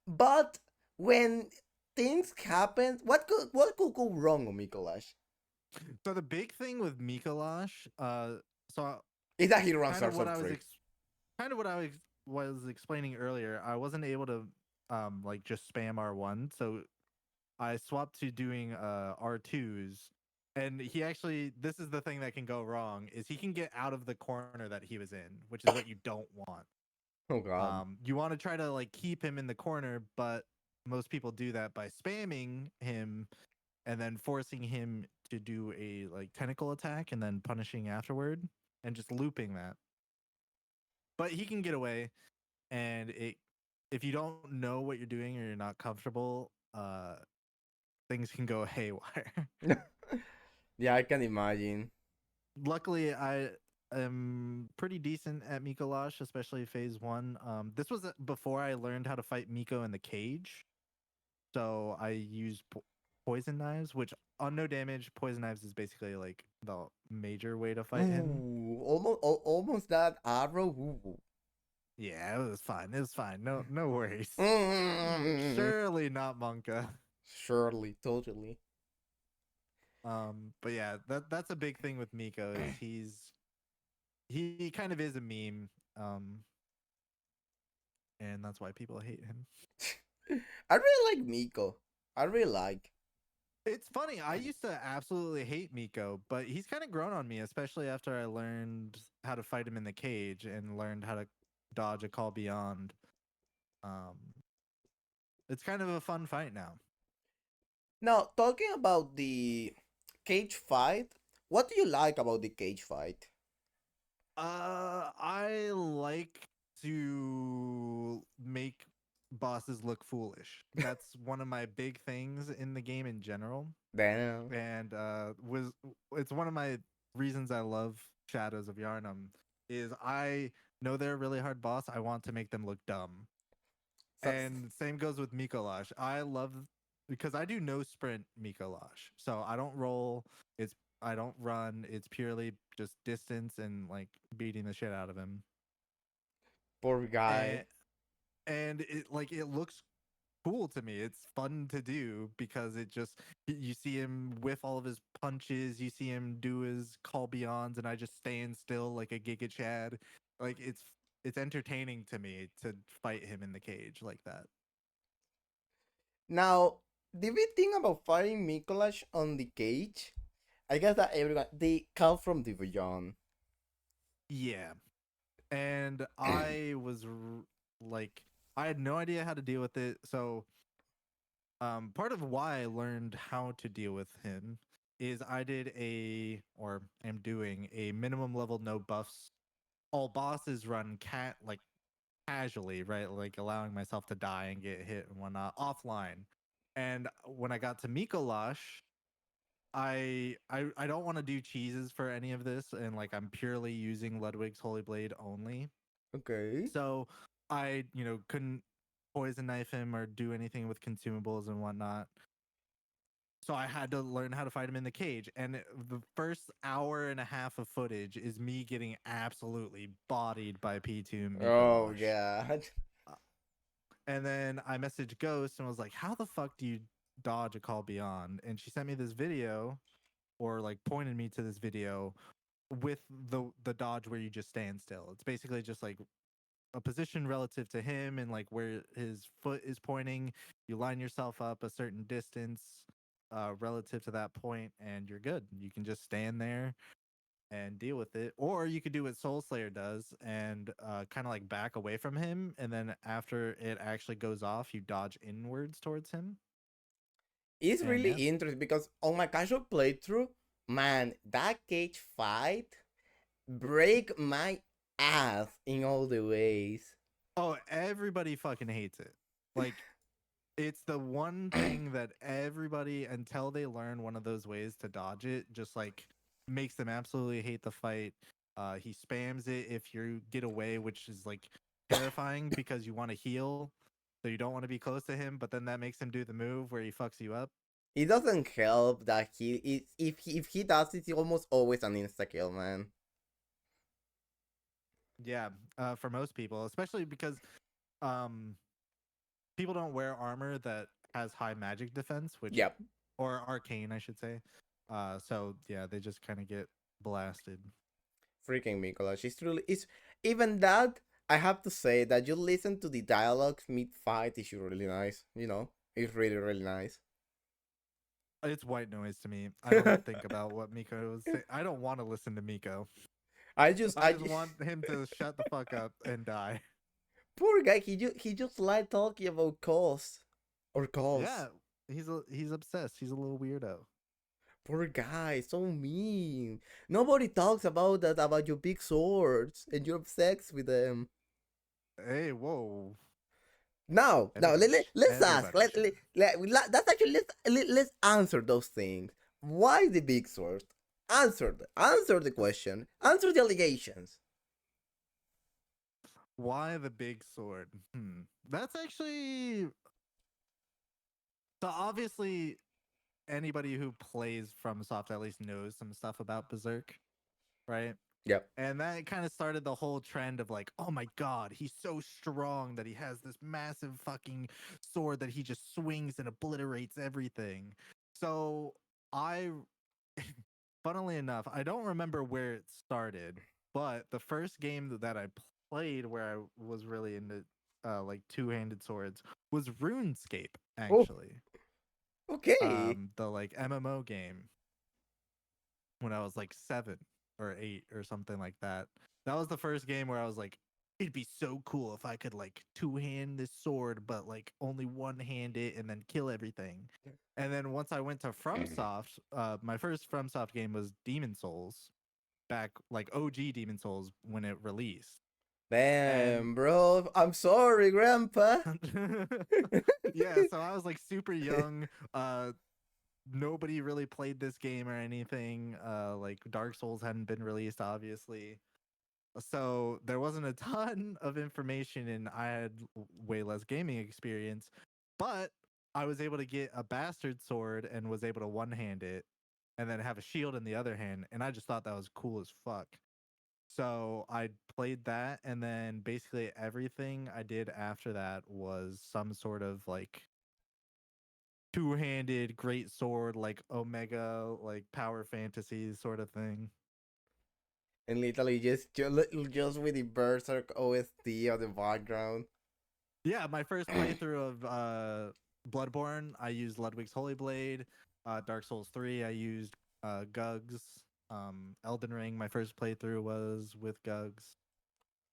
but when things happen, what could go wrong on Mikolash? So the big thing with Mikolash, so Is that he runs kind of out what of I was tricks? kind of what I was explaining earlier. I wasn't able to like just spam R1, so I swapped to doing R2s. And he actually, this is the thing that can go wrong, is he can get out of the corner that he was in, which is what you don't want. Oh God. You want to try to like keep him in the corner, but most people do that by spamming him and then forcing him to do a like tentacle attack and then punishing afterward and just looping that. But he can get away, and it if you don't know what you're doing or you're not comfortable, things can go haywire. Yeah, I can imagine. Luckily, I am pretty decent at Mikolash, especially phase one. This was before I learned how to fight Miko in the cage. So I used poison knives, which on no damage, poison knives is basically like the major way to fight him. Ooh, almost that arrow. Ooh. Yeah, it was fine. It was fine. No worries. Mm, Surely not Monka. surely, totally. But yeah, that's a big thing with Miko is he kind of is a meme. And that's why people hate him. I really like Miko. I really like. It's funny. I used to absolutely hate Miko, but he's kind of grown on me, especially after I learned how to fight him in the cage and learned how to dodge a call beyond. Um, it's kind of a fun fight now. Now, talking about the cage fight, what do you like about the cage fight? I like to make bosses look foolish. That's one of my big things in the game in general, Damn. and was it's one of my reasons I love Shadows of Yarnum. Is I know they're a really hard boss. I want to make them look dumb. So, And same goes with Mikolash. I love because I do no sprint Mikolash. So I don't roll. It's I don't run. It's purely just distance and like beating the shit out of him. poor And guy. it like it looks cool to me. It's fun to do because it just you see him whiff all of his punches, you see him do his call beyonds, and I just stand still like a Giga Chad. Like it's entertaining to me to fight him in the cage like that. Now, the big thing about fighting Mikolash on the cage, I guess that everyone they come from the beyond. Yeah. And I was like I had no idea how to deal with it. So part of why I learned how to deal with him is I did a or am doing a minimum level no buffs all bosses run cat like casually, right? Like allowing myself to die and get hit and whatnot offline. And when I got to Mikolash, I don't want to do cheeses for any of this, and like I'm purely using Ludwig's Holy Blade only. Okay. So I, couldn't poison knife him or do anything with consumables and whatnot. So I had to learn how to fight him in the cage. And the first hour and a half of footage is me getting absolutely bodied by P2 Oh Mikolash. God. Uh, And then I messaged Ghost and was like, how the fuck do you dodge a call beyond? And she sent me this video or like pointed me to this video with the dodge where you just stand still. It's basically just like a position relative to him and like where his foot is pointing. You line yourself up a certain distance relative to that point, and you're good. You can just stand there. and deal with it. Or you could do what Soul Slayer does and kind of like back away from him. And then after it actually goes off, you dodge inwards towards him. It's And really yeah, interesting because on my casual playthrough, man, that cage fight break my ass in all the ways. oh, everybody fucking hates it. Like, it's the one thing that everybody, until they learn one of those ways to dodge it, just like makes them absolutely hate the fight. He spams it if you get away, which is like terrifying because you want to heal, so you don't want to be close to him. But then that makes him do the move where he fucks you up. It doesn't help that if he does it, it's almost always an insta kill, man. Yeah, for most people, especially because um, people don't wear armor that has high magic defense, which Yep. or arcane, I should say. So yeah, they just kind of get blasted. Freaking Mikolas. It's even that I have to say that you listen to the dialogues mid fight is really nice. You know, it's really nice. It's white noise to me. I don't think about what Miko was saying. I don't want to listen to Miko. I just I just want him to shut the fuck up and die. poor guy. He just like talking about cause or cause. Yeah, he's obsessed. He's a little weirdo. Poor guy, so mean. Nobody talks about that about your big swords and you're obsessed with them. Hey, whoa. Now let's ask. Everybody should. That's actually let's answer those things. Why the big sword? Answer the question. Answer the allegations. Why the big sword? That's actually so obviously anybody who plays FromSoft at least knows some stuff about Berserk, right? Yep. And that kind of started the whole trend of like, oh my god, he's so strong that he has this massive fucking sword that he just swings and obliterates everything. So I, funnily enough, I don't remember where it started, but the first game that I played where I was really into like two-handed swords was RuneScape, Oh, actually. okay. The like MMO game when I was like 7 or 8 or something like that. That was the first game where I was like, it'd be so cool if I could like two-hand this sword, but like only one-hand it and then kill everything. And then once I went to FromSoft, my first FromSoft game was Demon Souls, back like OG Demon Souls when it released. And Damn, bro. I'm sorry, Grandpa. yeah, so I was like super young. Nobody really played this game or anything. Like Dark Souls hadn't been released, obviously. So there wasn't a ton of information, and I had way less gaming experience. But I was able to get a bastard sword and was able to one hand it, and then have a shield in the other hand. And I just thought that was cool as fuck. So I played that, and then basically everything I did after that was some sort of like two-handed great sword, like Omega, like power fantasy sort of thing. And literally just with the Berserk OST on the background. Yeah, my first playthrough of Bloodborne, I used Ludwig's Holy Blade. Dark Souls 3, I used Gugs. Elden Ring, my first playthrough was with Gugs.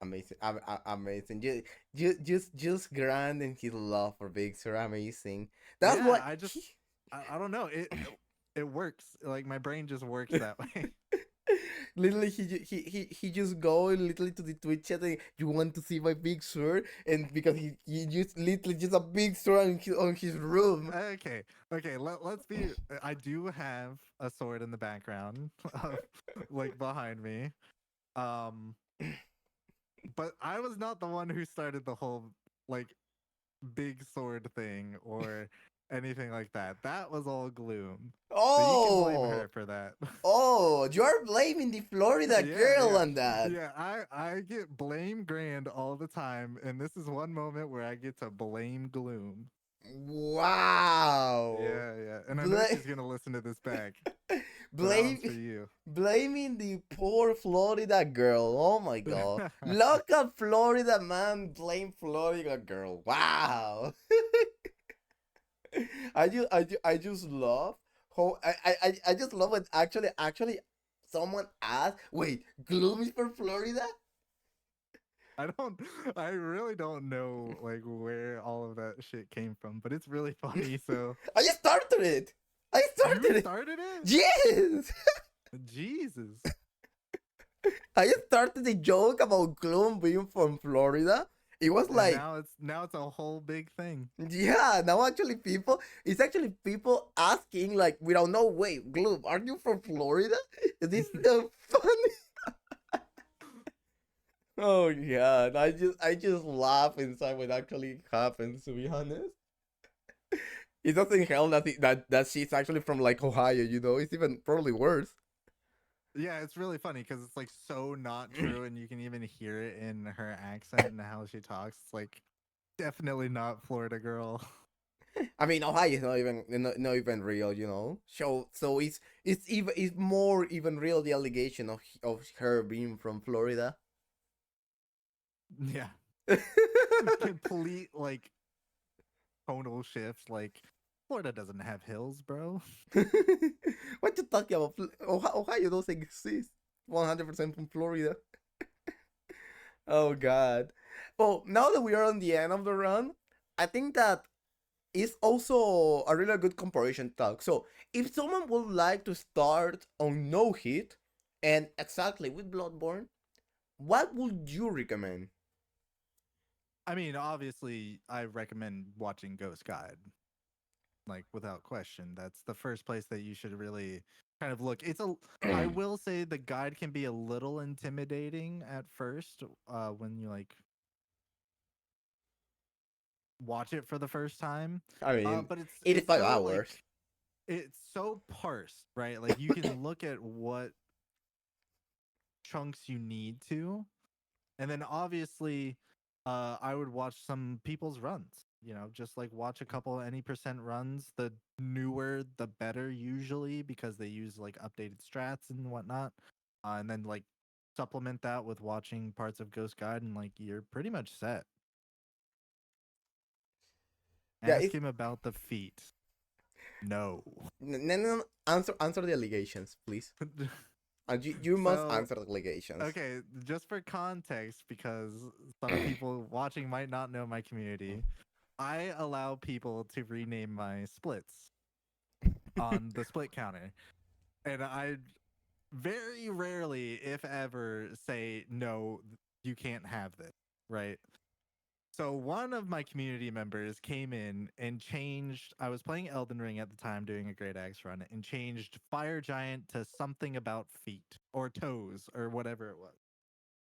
Amazing, amazing. Just Grand and his love for Big Sur, amazing. That's Yeah, what. I don't know. It works. Like my brain just works that way. Literally, he just go literally to the Twitch chat and you want to see my big sword, and because he just literally just a big sword on his room. Okay. Let's be. I do have a sword in the background, like behind me. Um, but I was not the one who started the whole like big sword thing or anything like that. That was all Gloom. So you can blame Oh, her for that. oh, you're blaming the Florida yeah, girl yeah. on that. Yeah, I get blame Grand all the time, and this is one moment where I get to blame Gloom. Wow. Yeah. And I know Bla- she's gonna listen to this back. So that one's blame for you. blaming the poor Florida girl. Oh my god. Look at Florida man, blame Florida girl. Wow. I just love how I just love it. Actually, someone asked, "Wait, Gloom is from Florida?" I don't. I really don't know like where all of that shit came from, but it's really funny. So I started it. I you started it. started it? Yes. Jesus. I started the joke about Gloom being from Florida. It was And like, now it's a whole big thing. yeah, now actually it's actually people asking, like, we don't know, wait, Gloom, are you from Florida? This is so funny. Oh yeah, I just laugh inside when it actually happens, to be honest. It doesn't help that she's actually from like Ohio, it's even probably worse. Yeah, it's really funny because it's like so not true, and you can even hear it in her accent and how she talks. It's like definitely not Florida girl. I mean, Ohio is not even real. So it's more even real, the allegation of her being from Florida. Yeah, complete like tonal shift. Like Florida doesn't have hills, bro. What you talking about? Ohio doesn't exist. 100% from Florida. Oh God. Well, now that we are on the end of the run, I think that is also a really good comparison talk. So, if someone would like to start on no hit and exactly with Bloodborne, what would you recommend? I mean, obviously, I recommend watching Ghost Guide. Like without question, that's the first place that you should really kind of look. I will say the guide can be a little intimidating at first when you like watch it for the first time. I mean, But it's 85 so hours. like it's so parsed, right? Like you can look at what chunks you need to, and then obviously I would watch some people's runs, just like watch a couple any percent runs. The newer the better usually, because they use like updated strats and whatnot, and then like supplement that with watching parts of Ghost Guide, and like you're pretty much set. Yeah, Ask him about the feet. No. no. Answer the allegations, please. And you must So answer the allegations. okay, just for context, because some people watching might not know my community, I allow people to rename my splits on the split counter. And I very rarely, if ever, say, no, you can't have this, right? So one of my community members came in and changed. I was playing Elden Ring at the time doing a Great Axe run and changed Fire Giant to something about feet or toes or whatever it was.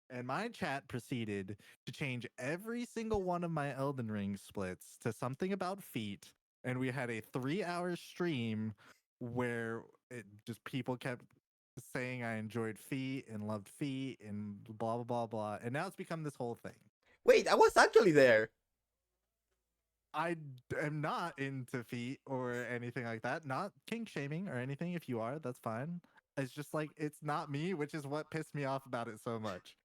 And my chat proceeded to change every single one of my Elden Ring splits to something about feet. And we had a 3-hour stream where it just people kept saying I enjoyed feet and loved feet and blah, blah, blah, blah. And now it's become this whole thing. Wait, I was actually there. Am not into feet or anything like that. Not kink shaming or anything. If you are, that's fine. It's just like it's not me, which is what pissed me off about it so much.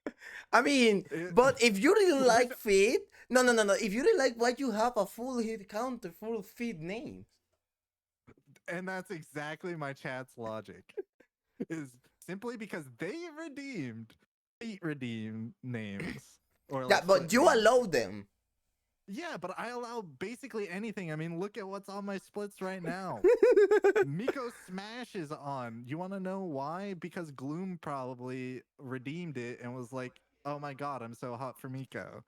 I mean, It, but if you really when like feed, no, no, no, no. If you really like what you have a full hit counter, full feed names. and that's exactly my chat's logic. Is simply because they redeemed feet redeem names or Yeah, like but split you names. allow them. Yeah, but I allow basically anything. I mean, look at what's on my splits right now. Miko Smash is on. You want to know why? Because Gloom probably redeemed it and was like, "Oh my god, I'm so hot for Miko."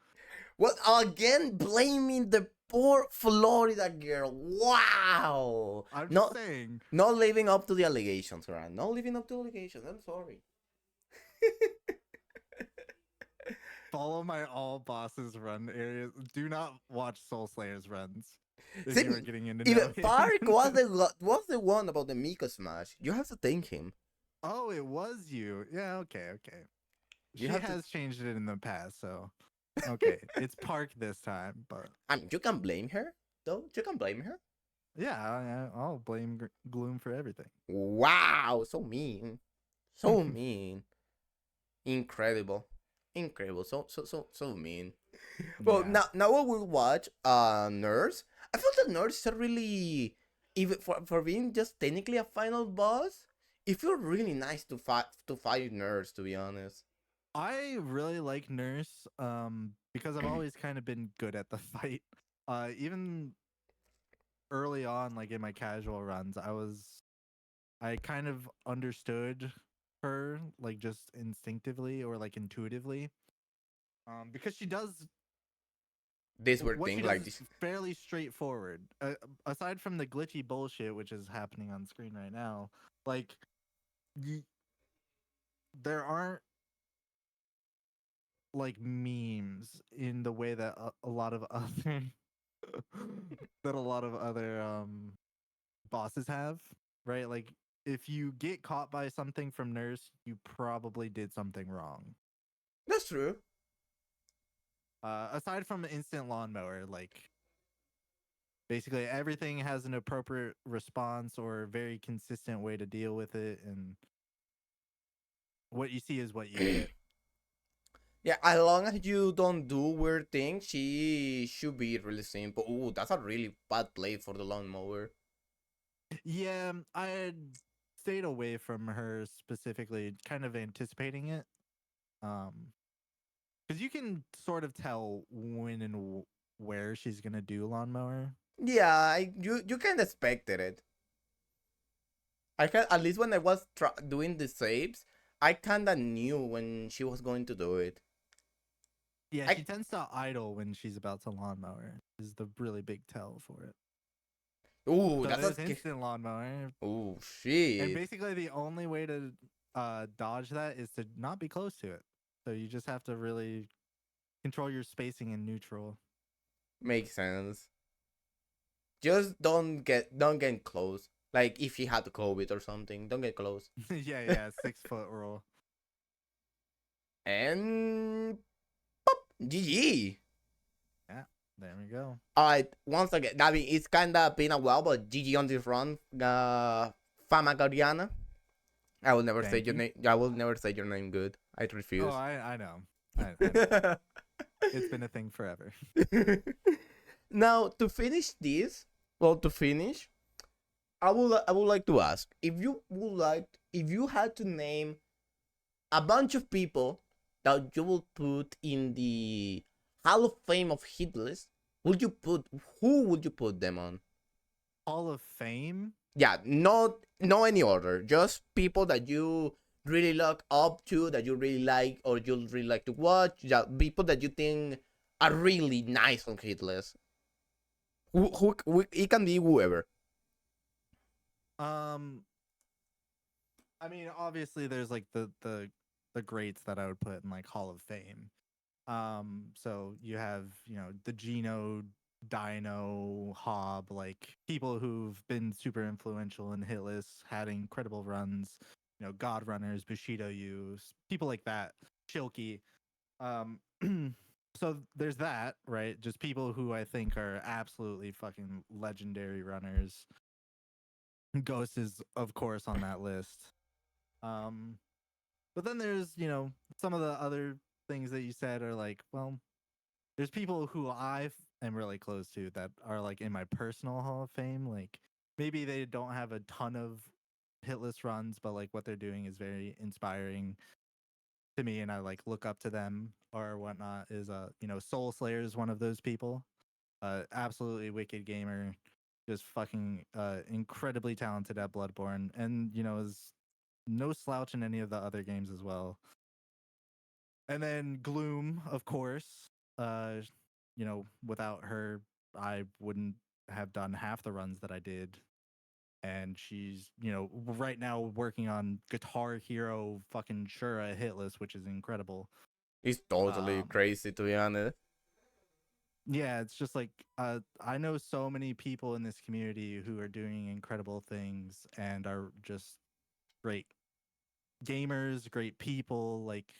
Well, again, blaming the poor Florida girl. Wow. I'm just No, saying. not living up to the allegations, right? Not living up to the allegations. I'm sorry. Follow my all bosses run areas. Do not watch Soul Slayer's runs if you are See, getting into even no hit. Park was the one about the Miko Smash. You have to thank him. Oh, it was you. Yeah, okay, okay. You She have to. has changed it in the past, so okay. It's Park this time, but I mean, you can blame her, though. You can blame her. yeah, I'll blame Gloom for everything. Wow, so mean, so mean, incredible, incredible, so mean. Well, Yeah. now we will watch Nurse. I feel that Nurse is a really, even for being just technically a final boss, It feels really nice to fight nerds, to be honest. I really like Nurse, because I've always kind of been good at the fight. Even early on, like in my casual runs, I kind of understood her like just instinctively or like intuitively. Because she does This weird what she thing does like is this. fairly straightforward. Aside from the glitchy bullshit which is happening on screen right now, like y- there aren't like memes in the way that a lot of other that a lot of other bosses have, right? Like if you get caught by something from Nurse, you probably did something wrong. That's true. Aside from instant lawnmower, like basically everything has an appropriate response or very consistent way to deal with it, and what you see is what you get. Yeah, as long as you don't do weird things, she should be really simple. Ooh, that's a really bad play for the lawnmower. Yeah, I had stayed away from her specifically, kind of anticipating it. Because you can sort of tell when and where she's gonna do lawnmower. Yeah, you kind of expected it. I can at least when I was doing the saves, I kind of knew when she was going to do it. Yeah, I she tends to idle when she's about to lawnmower. Is the really big tell for it. ooh, So that's a there's instant lawnmower, ooh and shit. basically the only way to dodge that is to not be close to it. So you just have to really control your spacing in neutral. Makes sense. Just don't get close. Like if she had COVID or something, don't get close. Yeah, yeah, 6 foot rule. And GG. Yeah, there we go. Alright, once again, I mean it's kinda been a while, but GG on this run, Famagariana. I will never say Thank your you. name. I will never say your name good. I Oh, refuse. I know. I know. It's been a thing forever. Now to finish this, well, to finish, I would like to ask if you had to name a bunch of people that you will put in the Hall of Fame of Hitless, would you put who would you put them on? Hall of Fame. Yeah, not no any order, just people that you really look up to, that you really like, or you really like to watch. Yeah, people that you think are really nice on Hitless. Who it can be whoever. Um, I mean, obviously, there's like the greats that I would put in like Hall of Fame. So you have the Geno, Dino, Hob, like people who've been super influential in Hitless, had incredible runs. God runners, Bushido, people like that, Shilky. Um, so there's that, right? Just people who I think are absolutely fucking legendary runners. Ghost is, of course, on that list. Um, but then there's, some of the other things that you said are like, well, there's people who am really close to that are like in my personal Hall of Fame. Like maybe they don't have a ton of hitless runs, but like what they're doing is very inspiring to me, and I like look up to them or whatnot. Is Soul Slayer is one of those people. Absolutely wicked gamer, just fucking incredibly talented at Bloodborne, and is no slouch in any of the other games as well. And then Gloom, of course. Without her, I wouldn't have done half the runs that I did. And she's, right now working on Guitar Hero fucking Shura Hitless, which is incredible. It's totally Um, crazy to be honest. yeah, it's just like I know so many people in this community who are doing incredible things and are just great gamers, great people. Like,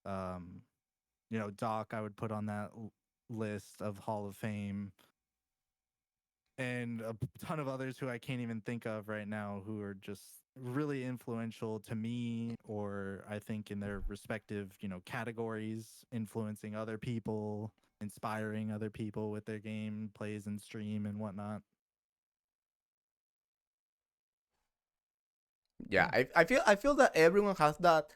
um, Doc, I would put on that list of Hall of Fame, and a ton of others who I can't even think of right now who are just really influential to me, or I think in their respective, categories, influencing other people, inspiring other people with their game plays and stream and whatnot. Yeah, Yeah. I feel that everyone has that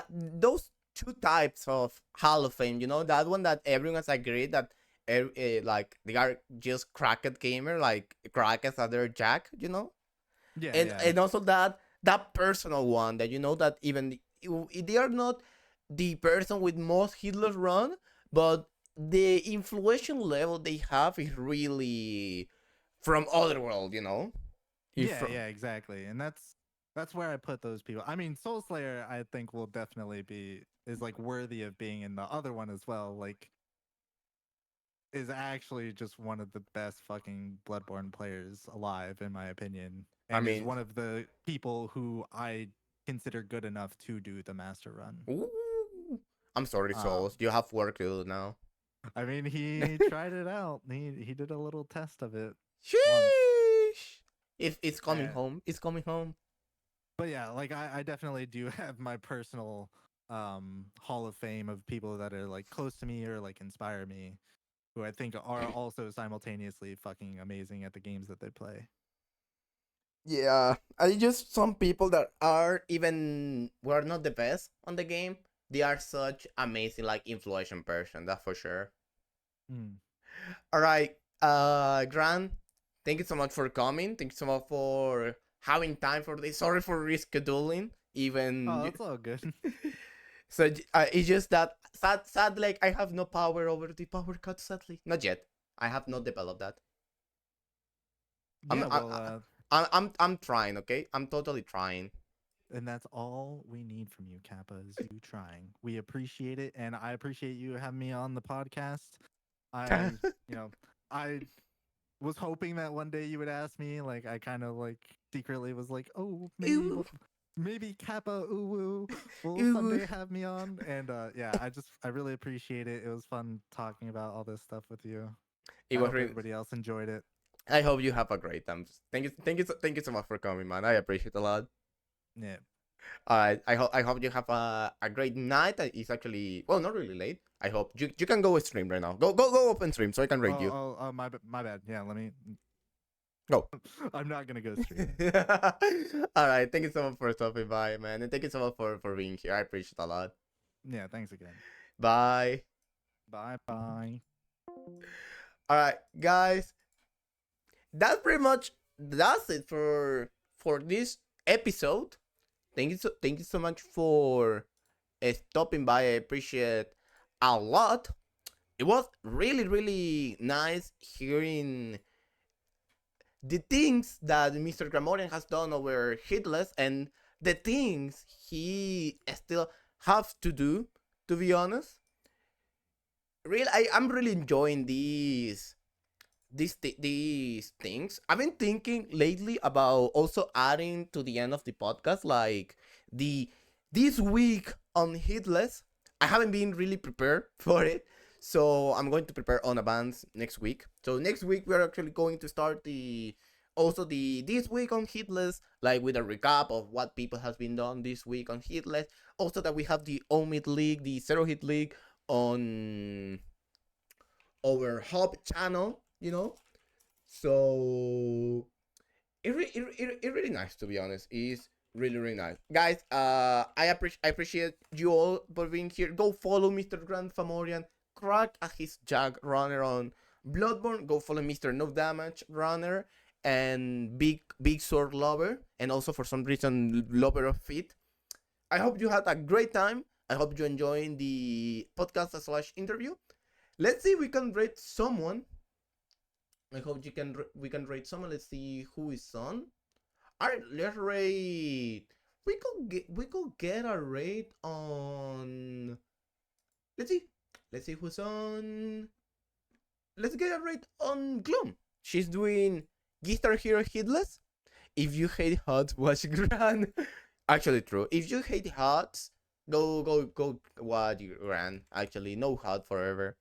those two types of Hall of Fame. You know, that one that everyone's agreed that like they are just cracked gamer, like cracked as other Jack. You know, Yeah, and yeah. and also that personal one that you know that even they are not the person with most Hitler's run, but the influential level they have is really from other world. You know, if Yeah, from yeah, exactly. And that's where I put those people. I mean, Soul Slayer I think will definitely be is like worthy of being in the other one as well. Like is actually just one of the best fucking Bloodborne players alive in my opinion I and is mean, one of the people who I consider good enough to do the master run. ooh, I'm sorry, Souls. Um You have work to do now. I mean, he tried it out. He did a little test of it once. Sheesh. If it's coming And home, it's coming home. but yeah, like I definitely do have my personal hall of fame of people that are like close to me or like inspire me who I think are also simultaneously fucking amazing at the games that they play. Yeah, I just some people that are even were not the best on the game. They are such amazing, like influential person. That's for sure. Mm. All right, Grant. Thank you so much for coming. Thank you so much for having time for this. Sorry for rescheduling. Oh, Even it's all good. so, it's just that sad. Like I have no power over the power cut. Sadly, not yet. I have not developed that. I'm Yeah, I, well, I'm trying. Okay, I'm totally trying. and that's all we need from you, Kappa, is you trying. We appreciate it, and I appreciate you having me on the podcast. I, you know, I was hoping that one day you would ask me. Like, I kind of like secretly was like, oh, maybe Ooh, maybe Kappa Uwu will ooh. someday have me on. And yeah, I really appreciate it. It was fun talking about all this stuff with you. It I was hope really. everybody else enjoyed it. I hope you have a great time. Thank you so much for coming, man. I appreciate it a lot. Yeah. All right, I hope you have a great night. It's actually well, not really late. I hope you can go stream right now. Go open stream so I can Oh, rate you. my bad. Yeah, let me. Go. I'm not gonna go stream. All right, thank you so much for stopping by, man, and thank you so much for being here. I appreciate it a lot. Yeah, thanks again. Bye. Bye bye. All right, guys, that's pretty much that's it for this episode. Thank you so much for stopping by. I appreciate a lot. It was really nice hearing the things that Mr. GrandFamorian has done over Hitless and the things he still have to do. To be honest, really, I'm really enjoying these things. I've been thinking lately about also adding to the end of the podcast, like the this week on Hitless. I haven't been really prepared for it, so I'm going to prepare on advance next week. So next week we're actually going to start the also the this week on Hitless, like with a recap of what people has been done this week on Hitless. Also that we have the Omid League, the Zero Hit League on our hub channel, you know. So it really nice, to be honest. It's really nice, guys. I appreciate you all for being here. Go follow Mr. GrandFamorian, crack a his Jag runner on Bloodborne. Go follow Mr. No Damage runner and big sword lover, and also for some reason lover of feet. I hope you had a great time. I hope you enjoying the podcast slash interview. Let's see if we can rate someone. I hope we can rate someone. Let's see who is on. Alright, let's rate. We could get a rate on. Let's see. Let's see who's on. Let's get a rate on Gloom. She's doing Guitar Hero Hitless. If you hate HUDs, watch Gran. Actually, true. If you hate HUDs, go watch Gran. Actually, no HUD forever.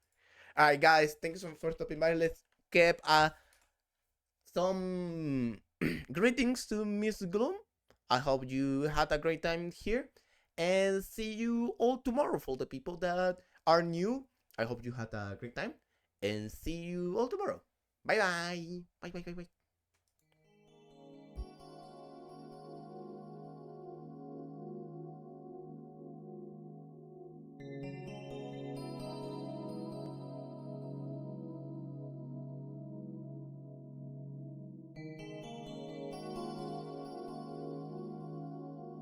Alright, guys, thank you so much for stopping by. Let's keep some greetings to Miss Gloom. I hope you had a great time here. And see you all tomorrow for the people that are new. I hope you had a great time. And see you all tomorrow. Bye bye. Bye bye bye bye.